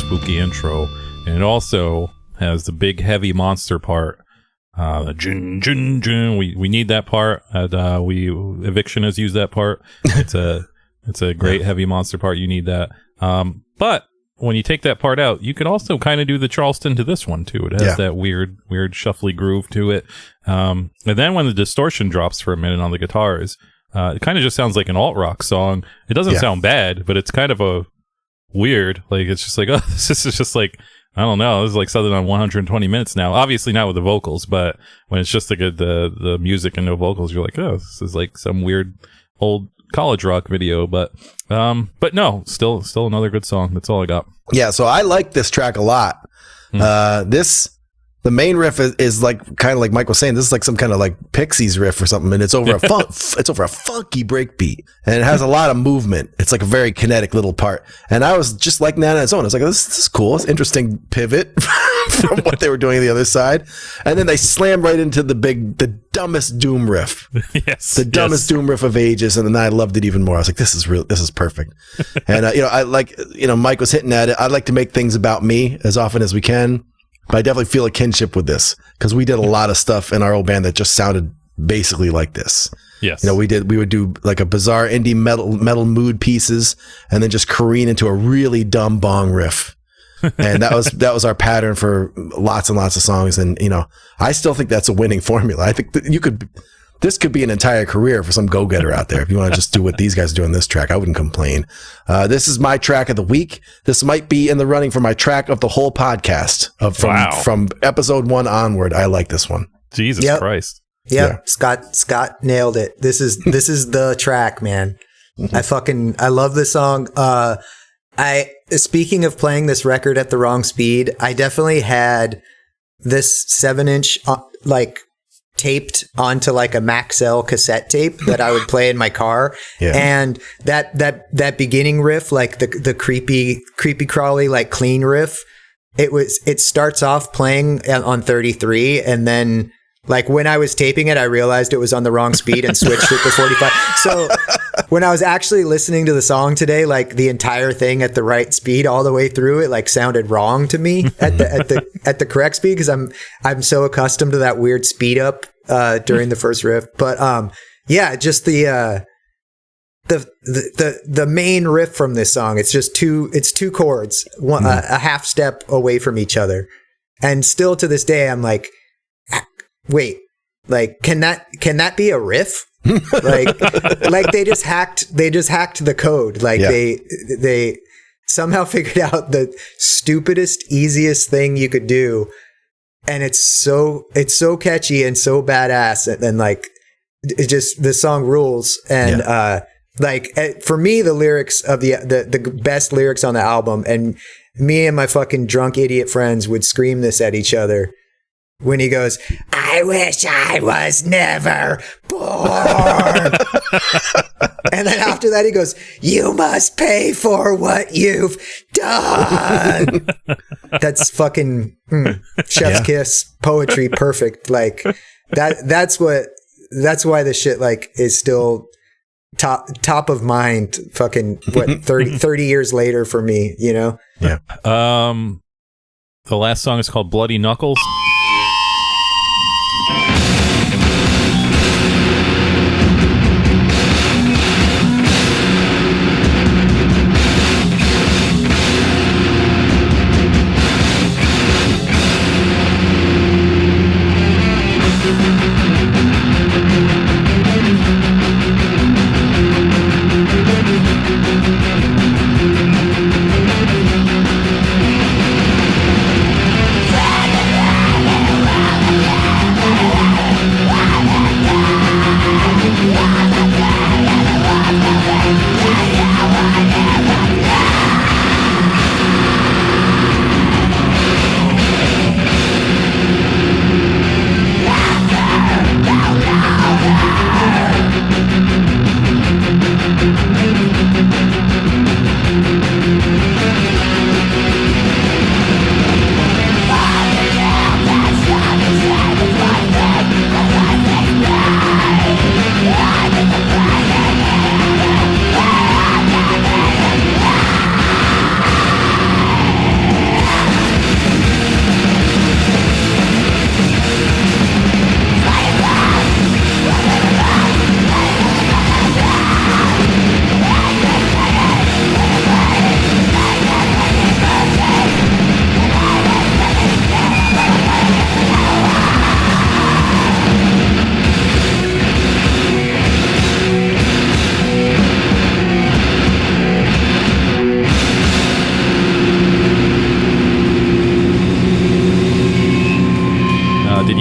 spooky intro, and it also has the big heavy monster part. Jun, jun, jun. We need that part. Eviction has used that part. It's a great heavy monster part. You need that. But when you take that part out, you can also kind of do the Charleston to this one too. It has that weird shuffly groove to it. And then when the distortion drops for a minute on the guitars, it kind of just sounds like an alt rock song. It doesn't sound bad, but it's kind of a weird, like, it's just like, oh, this is just like, I don't know, this is like something on 120 minutes now. Obviously not with the vocals, but when it's just like the music and no vocals, you're like, oh, this is like some weird old college rock video. But no, still another good song. That's all I got. Yeah, so I like this track a lot. The main riff is like kind of like Mike was saying. This is like some kind of like Pixies riff or something, and it's over it's over a funky breakbeat, and it has a lot of movement. It's like a very kinetic little part, and I was just liking that on its own. I was like, this is cool. It's an interesting pivot from what they were doing on the other side, and then they slam right into the dumbest doom riff. The dumbest doom riff of ages, and then I loved it even more. I was like, this is perfect. And I like, Mike was hitting at it. I like to make things about me as often as we can. But I definitely feel a kinship with this because we did a lot of stuff in our old band that just sounded basically like this. Yes. We would do like a bizarre indie metal mood pieces and then just careen into a really dumb bong riff. And that was our pattern for lots and lots of songs. And, I still think that's a winning formula. I think that this could be an entire career for some go-getter out there. If you want to just do what these guys do on this track, I wouldn't complain. This is my track of the week. This might be in the running for my track of the whole podcast from episode 1 onward. I like this one. Jesus Christ. Yep. Yeah. Scott nailed it. This is the track, man. I love this song. Speaking of playing this record at the wrong speed, I definitely had this 7-inch, taped onto like a Maxell cassette tape that I would play in my car. Yeah. And that beginning riff, like the creepy crawly, like clean riff, it starts off playing on 33. And then like when I was taping it, I realized it was on the wrong speed and switched it to 45. So when I was actually listening to the song today, like the entire thing at the right speed all the way through, it like sounded wrong to me at the correct speed because I'm so accustomed to that weird speed up during the first riff. But just the main riff from this song, it's just two chords, a half step away from each other, and still to this day I'm like, wait, like can that be a riff? like they just hacked the code. Like they somehow figured out the stupidest, easiest thing you could do, and it's so catchy and so badass, and like it just, the song rules. And for me, the lyrics of the best lyrics on the album, and me and my fucking drunk idiot friends would scream this at each other when he goes, "I wish I was never born." And then after that, he goes, "You must pay for what you've done." That's fucking chef's kiss poetry. Perfect. Like that's why this shit like is still top of mind. Fucking 30 years later for me, Yeah. The last song is called Bloody Knuckles.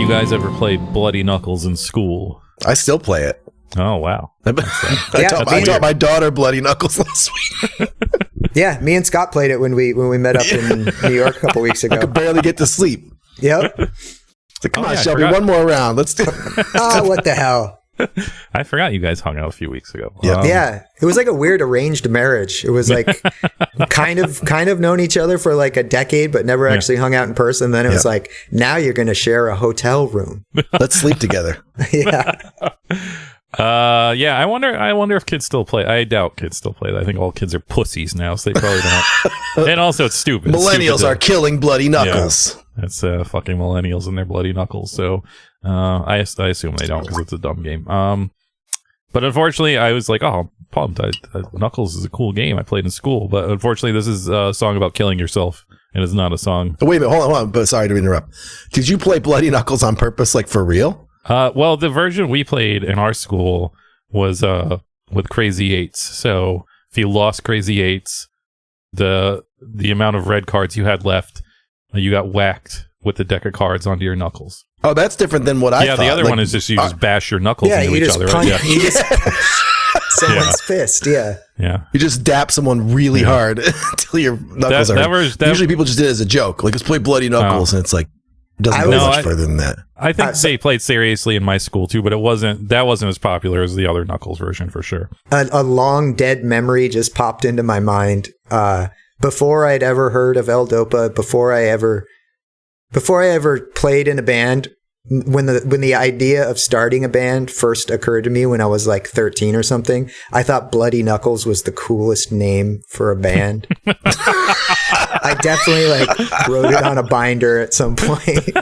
you guys ever played Bloody Knuckles in school? I still play it. Oh, wow. I taught my daughter Bloody Knuckles last week. Yeah, me and Scott played it when we met up in New York a couple weeks ago. I could barely get to sleep. Yep. It's like, come on, Shelby, one more round. Let's do Oh, what the hell? I forgot you guys hung out a few weeks ago. Yeah, it was like a weird arranged marriage. It was like kind of known each other for like a decade, but never actually hung out in person. Then it was like, now you're going to share a hotel room. Let's sleep together. Yeah. I wonder if kids still play. I doubt kids still play that. I think all kids are pussies now, so they probably don't. And also, it's stupid. Millennials are killing Bloody Knuckles. Yeah, that's fucking millennials and their Bloody Knuckles. So I assume they don't because it's a dumb game. But unfortunately, I was like, oh, pumped. Knuckles is a cool game I played in school. But unfortunately, this is a song about killing yourself, and it's not a song. Wait a minute, hold on. But sorry to interrupt. Did you play Bloody Knuckles on purpose, like for real? Well, the version we played in our school was with Crazy Eights. So if you lost Crazy Eights, the amount of red cards you had left, you got whacked with the deck of cards onto your knuckles. Oh, that's different than what I thought. Yeah, the other one is just you just bash your knuckles into each other. Punch, right? you just someone's fist. Yeah. You just dap someone really hard until your knuckles usually people just did it as a joke. Like, let's play Bloody Knuckles, and it's like, doesn't go much further than that. I think they played seriously in my school too, but that wasn't as popular as the other Knuckles version for sure. A long dead memory just popped into my mind. Before I'd ever heard of ELDOPA, before I ever played in a band, when the idea of starting a band first occurred to me when I was like 13 or something, I thought Bloody Knuckles was the coolest name for a band. I definitely wrote it on a binder at some point. Did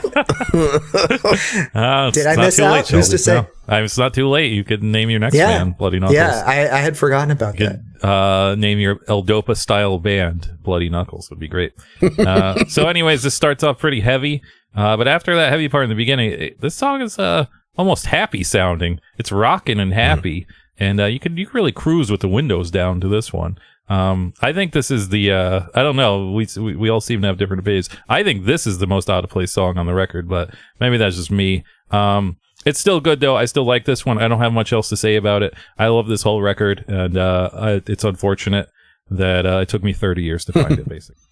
I miss out? Who's to say? No, it's not too late. You could name your next band Bloody Knuckles. Yeah, I had forgotten about that. Name your ELDOPA style band Bloody Knuckles would be great. So anyways, this starts off pretty heavy. But after that heavy part in the beginning, this song is almost happy sounding. It's rocking and happy, and you can really cruise with the windows down to this one. I think this is the I don't know. We all seem to have different opinions. I think this is the most out of place song on the record, but maybe that's just me. It's still good though. I still like this one. I don't have much else to say about it. I love this whole record, and it's unfortunate that it took me 30 years to find it. Basically,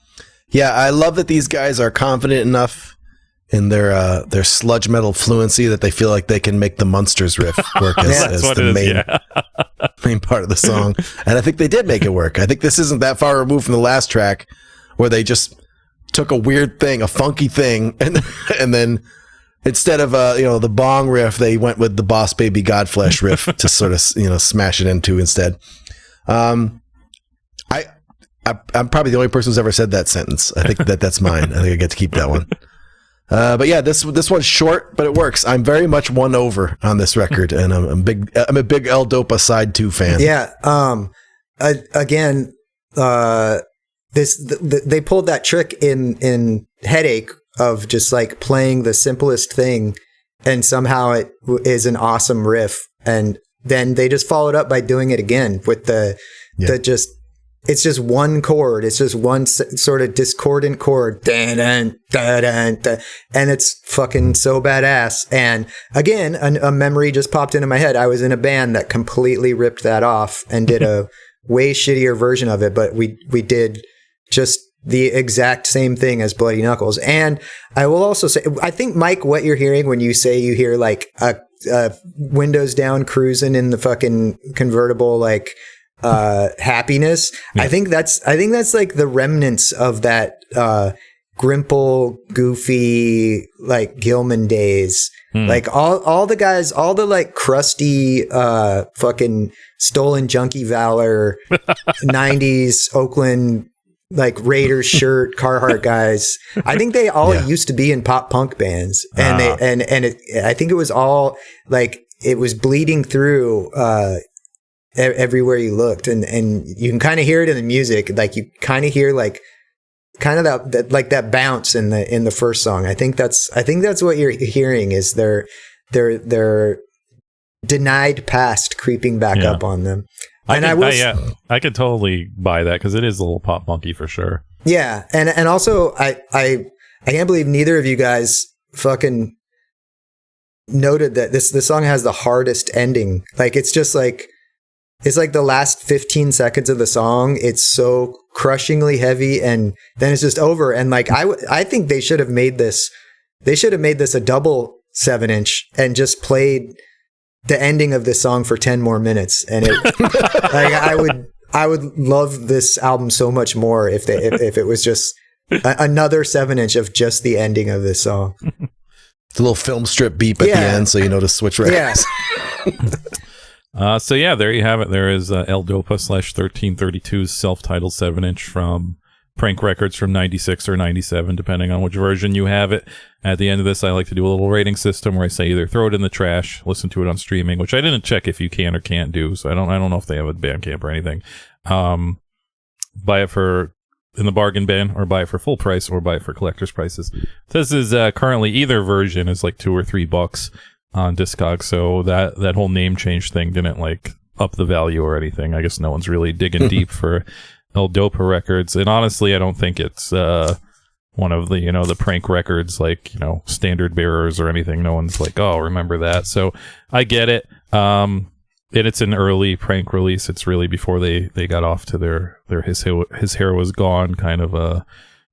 yeah, I love that these guys are confident enough in their sludge metal fluency that they feel like they can make the Munsters riff work as the main part of the song. And I think they did make it work. I think this isn't that far removed from the last track where they just took a weird thing, a funky thing, and then instead of the bong riff, they went with the Boss Baby Godflesh riff to sort of smash it into instead. I'm probably the only person who's ever said that sentence. I think that's mine. I think I get to keep that one. But yeah, this one's short, but it works. I'm very much won over on this record, and I'm a big ELDOPA side 2 fan. Yeah. Again, they pulled that trick in Headache of just playing the simplest thing, and somehow it is an awesome riff, and then they just followed up by doing it again with it's just one chord. It's just one sort of discordant chord. And it's fucking so badass. And again, a memory just popped into my head. I was in a band that completely ripped that off and did a way shittier version of it. But we did just the exact same thing as Bloody Knuckles. And I will also say, I think, Mike, what you're hearing when you say you hear a windows down cruising in the fucking convertible, happiness. Yeah. I think that's the remnants of that Grimple, Goofy, Gilman days. All the guys, all the crusty fucking Stolen Junkie Valor 90s Oakland Raiders shirt Carhartt guys. I think they all used to be in pop punk bands, and I think it was all it was bleeding through everywhere you looked, and you can kind of hear it in the music. You kind of hear that bounce in the first song. I think that's what you're hearing is their denied past creeping back up on them. I could totally buy that because it is a little pop punky for sure. Yeah, and also I can't believe neither of you guys fucking noted that this song has the hardest ending. Like it's like the last 15 seconds of the song. It's so crushingly heavy, and then it's just over. And like I think they should have made this. They should have made this a double 7-inch and just played the ending of this song for 10 more minutes. And it, like I would love this album so much more if it was just another 7-inch of just the ending of this song. The little film strip beep at the end, so you know to switch records. Yeah. So yeah, there you have it. There is ELDOPA /1332's self-titled 7-inch from Prank Records from 96 or 97, depending on which version you have it. At the end of this, I like to do a little rating system where I say either throw it in the trash, listen to it on streaming, which I didn't check if you can or can't do, so I don't know if they have a Bandcamp or anything. Buy it in the bargain bin, or buy it for full price, or buy it for collector's prices. This is currently either version is like $2 or $3 on Discogs, so that whole name change thing didn't like up the value or anything. I guess no one's really digging deep for ELDOPA records, and honestly, I don't think it's one of the the Prank Records like standard bearers or anything. No one's like, oh, remember that. So I get it. And it's an early Prank release. It's really before they got off to their his hair was gone kind of a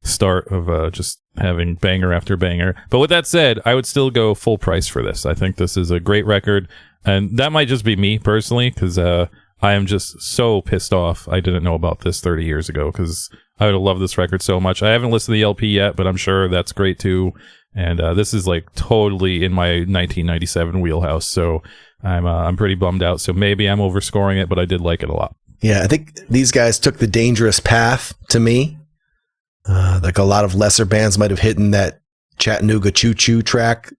start of just having banger after banger. But with that said, I would still go full price for this. I think this is a great record, and that might just be me personally, because I am just so pissed off I didn't know about this 30 years ago, because I would have loved this record so much. I haven't listened to the LP yet, but I'm sure that's great too. And this is like totally in my 1997 wheelhouse, so I'm pretty bummed out. So maybe I'm overscoring it, but I did like it a lot. Yeah, I think these guys took the dangerous path to me. Like a lot of lesser bands might have hidden that Chattanooga Choo Choo track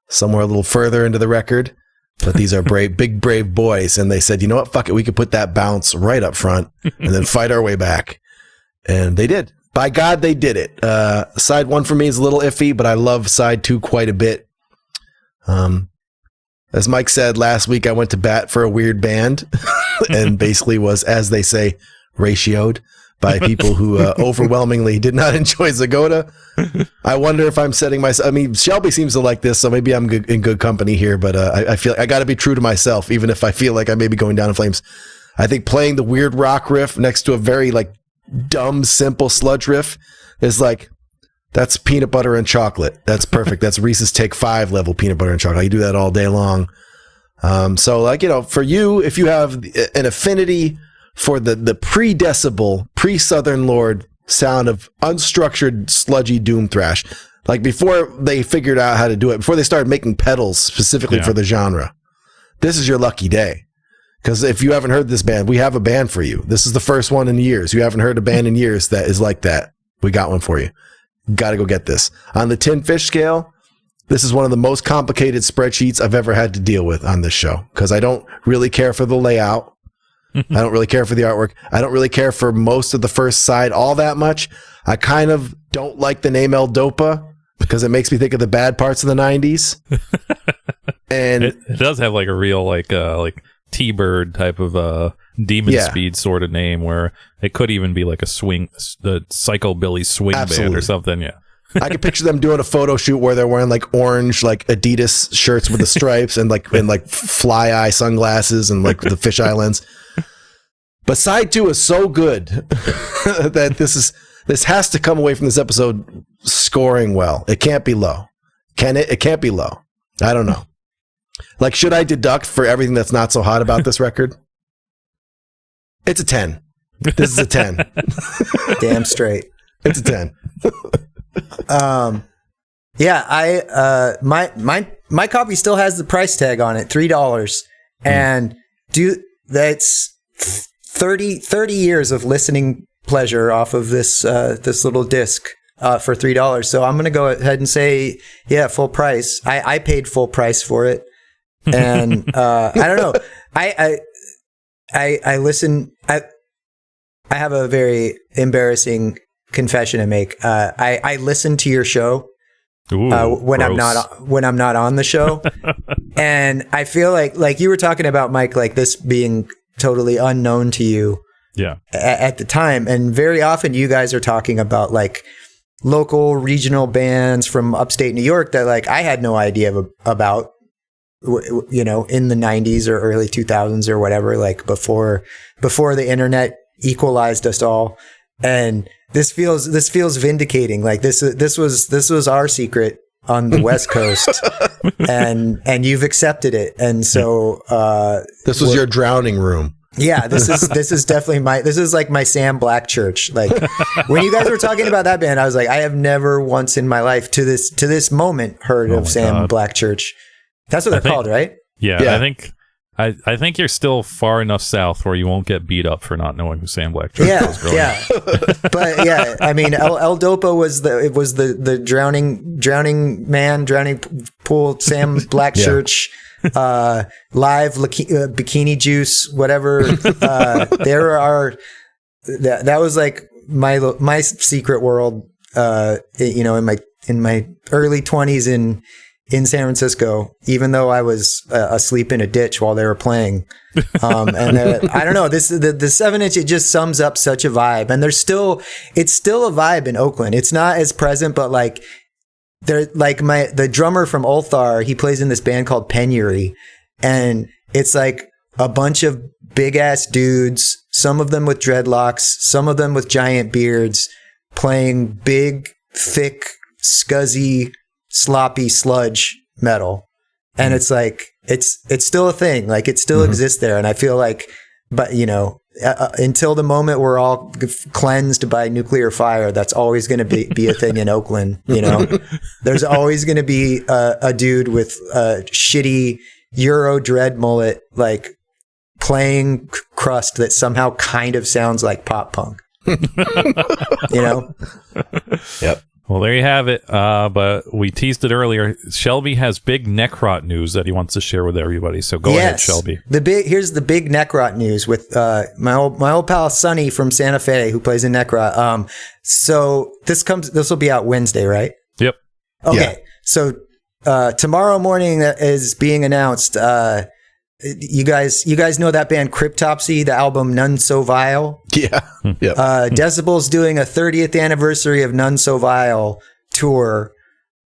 somewhere a little further into the record. But these are big brave boys, and they said, you know what, fuck it, we could put that bounce right up front and then fight our way back. And they did. By God, they did it. Side 1 for me is a little iffy, but I love side 2 quite a bit. As Mike said last week, I went to bat for a weird band and basically was, as they say, ratioed by people who overwhelmingly did not enjoy Zagoda. I wonder if I'm setting myself. I mean, Shelby seems to like this, so maybe I'm in good company here. But I feel like I got to be true to myself, even if I feel like I may be going down in flames. I think playing the weird rock riff next to a very like dumb, simple sludge riff is like, that's peanut butter and chocolate. That's perfect. That's Reese's Take 5 level peanut butter and chocolate. You do that all day long. So like, for you, if you have an affinity for the pre-decibel, pre-Southern Lord sound of unstructured, sludgy doom thrash, like before they figured out how to do it, before they started making pedals specifically for the genre, this is your lucky day. Because if you haven't heard this band, we have a band for you. This is the first one in years. You haven't heard a band in years that is like that. We got one for you. Got to go get this. On the Tin Fish scale, this is one of the most complicated spreadsheets I've ever had to deal with on this show, because I don't really care for the layout. I don't really care for the artwork. I don't really care for most of the first side all that much. I kind of don't like the name ELDOPA because it makes me think of the bad parts of the 90s. And it does have like a real like T-Bird type of Demon Speed sort of name, where it could even be like the Psychobilly swing band or something. Yeah. I can picture them doing a photo shoot where they're wearing like orange, like Adidas shirts with the stripes and like fly eye sunglasses and like the fisheye lens. But side 2 is so good that this has to come away from this episode scoring well. It can't be low. Can it? It can't be low. I don't know. Like, should I deduct for everything that's not so hot about this record? It's a 10. This is a 10. Damn straight. It's a 10. Yeah, my copy still has the price tag on it, $3. And that's 30 years of listening pleasure off of this little disc for $3. So I'm going to go ahead and say, yeah, full price. I paid full price for it. And I don't know. I listen. I have a very embarrassing confession to make. I listen to your show when I'm not on the show, and I feel like you were talking about, Mike, like this being totally unknown to you. Yeah. At the time, and very often you guys are talking about like local regional bands from upstate New York that like I had no idea about. in the 90s or early 2000s or whatever, like before the internet equalized us all. And this feels vindicating. Like this was our secret on the West Coast, and you've accepted it. And so this was your drowning room. Yeah, this is definitely this is like my Sam Black Church. Like when you guys were talking about that band, I was like, I have never once in my life to this moment heard of Sam Black Church. That's what they're called, right? Yeah. I think you're still far enough south where you won't get beat up for not knowing who Sam Black Church was growing up. But yeah, I mean, ELDOPA was the drowning pool, Sam Black Church, live bikini juice, whatever. That was like my secret world. In my early 20s in San Francisco, even though I was asleep in a ditch while they were playing. And I don't know, the 7-inch, it just sums up such a vibe. And it's still a vibe in Oakland. It's not as present, but like the drummer from Ulthar, he plays in this band called Penury. And it's like a bunch of big ass dudes, some of them with dreadlocks, some of them with giant beards, playing big, thick, scuzzy, sloppy sludge metal. And it's like it's still a thing, like it still exists there. And I feel like, but until the moment we're all cleansed by nuclear fire, that's always going to be a thing in Oakland. There's always going to be a dude with a shitty Euro dread mullet, like playing crust that somehow kind of sounds like pop punk. Yep. Well, there you have it. But we teased it earlier. Shelby has big neck rot news that he wants to share with everybody. So go ahead, Shelby. Here's the big neck rot news with my old pal Sonny from Santa Fe, who plays in neck rot. So this will be out Wednesday, right? Yep. Okay. Yeah. So tomorrow morning is being announced. You guys know that band Cryptopsy, the album None So Vile? Yeah. Yep. Decibel's doing a 30th anniversary of None So Vile tour.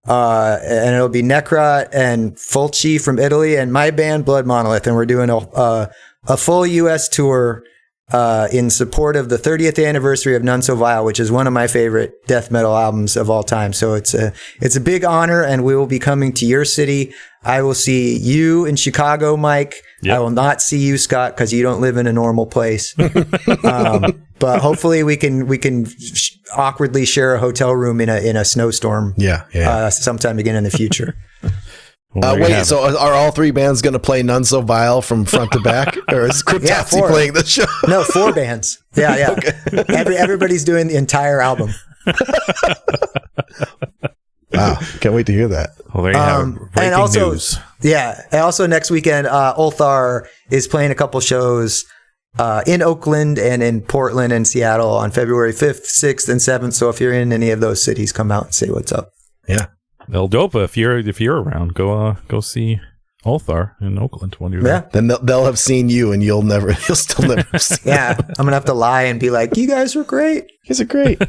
And it'll be Necrot and Fulci from Italy and my band Blood Monolith. And we're doing a full US tour in support of the 30th anniversary of None So Vile, which is one of my favorite death metal albums of all time. So it's a big honor, and we will be coming to your city. I will see you in Chicago, Mike. Yep. I will not see you, Scott, because you don't live in a normal place. But hopefully we can awkwardly share a hotel room in a snowstorm. Yeah. Sometime again in the future. Wait, so are all three bands going to play None So Vile from front to back? Or is Cryptopsy playing the show? No, 4 bands. Yeah. Okay. Everybody's doing the entire album. Wow. Can't wait to hear that. Well, there you have it. And also, news. Yeah. And also next weekend, Ulthar is playing a couple shows in Oakland and in Portland and Seattle on February 5th, 6th, and 7th. So if you're in any of those cities, come out and say what's up. Yeah. ELDOPA, if you're around, go see Ulthar in Oakland when you're there. Then they'll have seen you, and you'll still never see. Yeah, I'm gonna have to lie and be like, "You guys were great. You guys are great."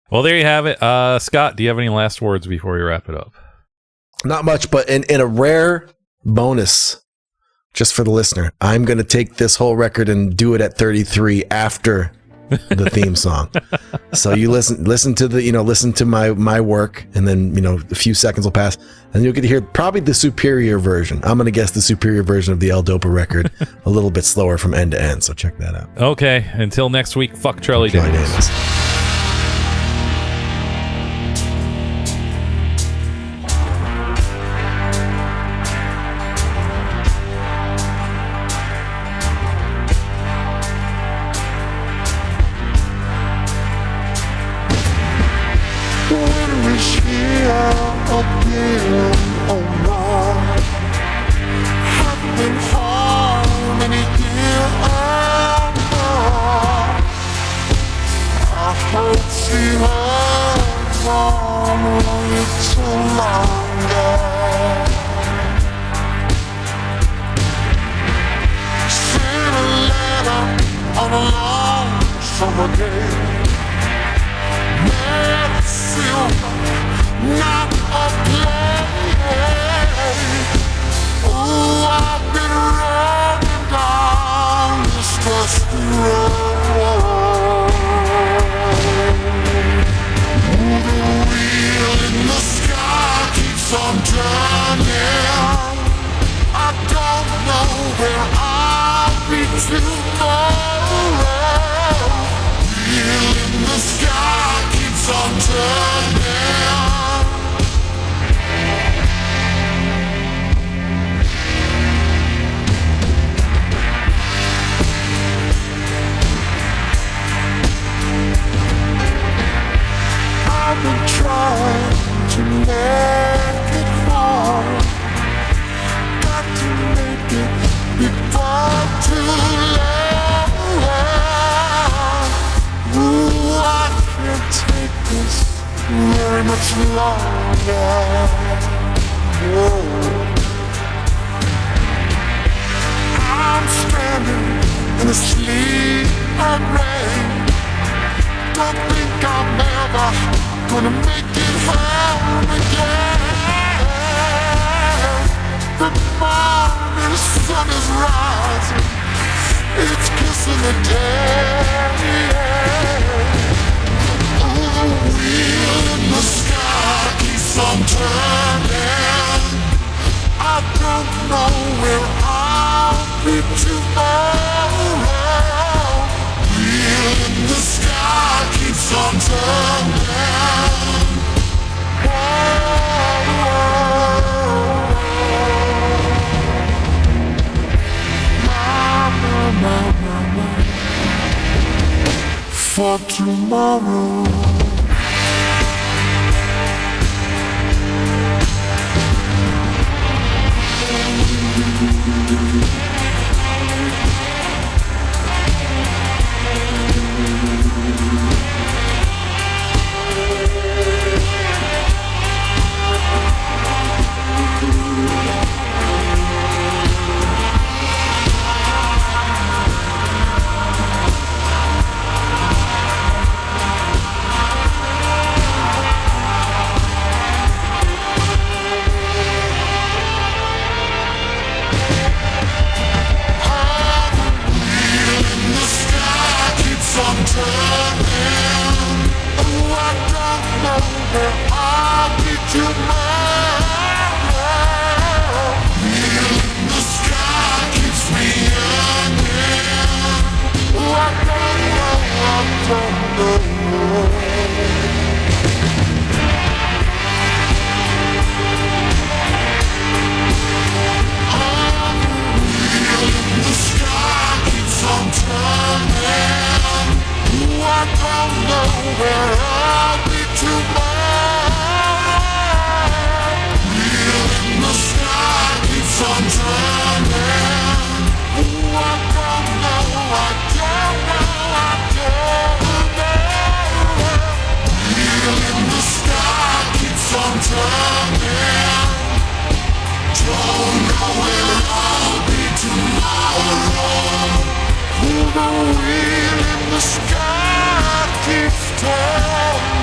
Well, there you have it. Scott, do you have any last words before we wrap it up? Not much, but in a rare bonus, just for the listener, I'm going to take this whole record and do it at 33 after the theme song. So you listen to my work, and then a few seconds will pass, and you'll get to hear probably the superior version. I'm going to guess the superior version of the ELDOPA record, a little bit slower from end to end. So check that out. Okay, until next week, fuck Charlie Daniels. longer. Whoa. I'm standing in the sleet and rain. Don't think I'm ever gonna make it home again. The morning sun is rising, it's kissing the day. Oh, the wheel in the sky keeps on turning. I don't know where I'll be tomorrow. Wheel in the sky keeps on turning. For tomorrow. The wheel in the sky keeps turning.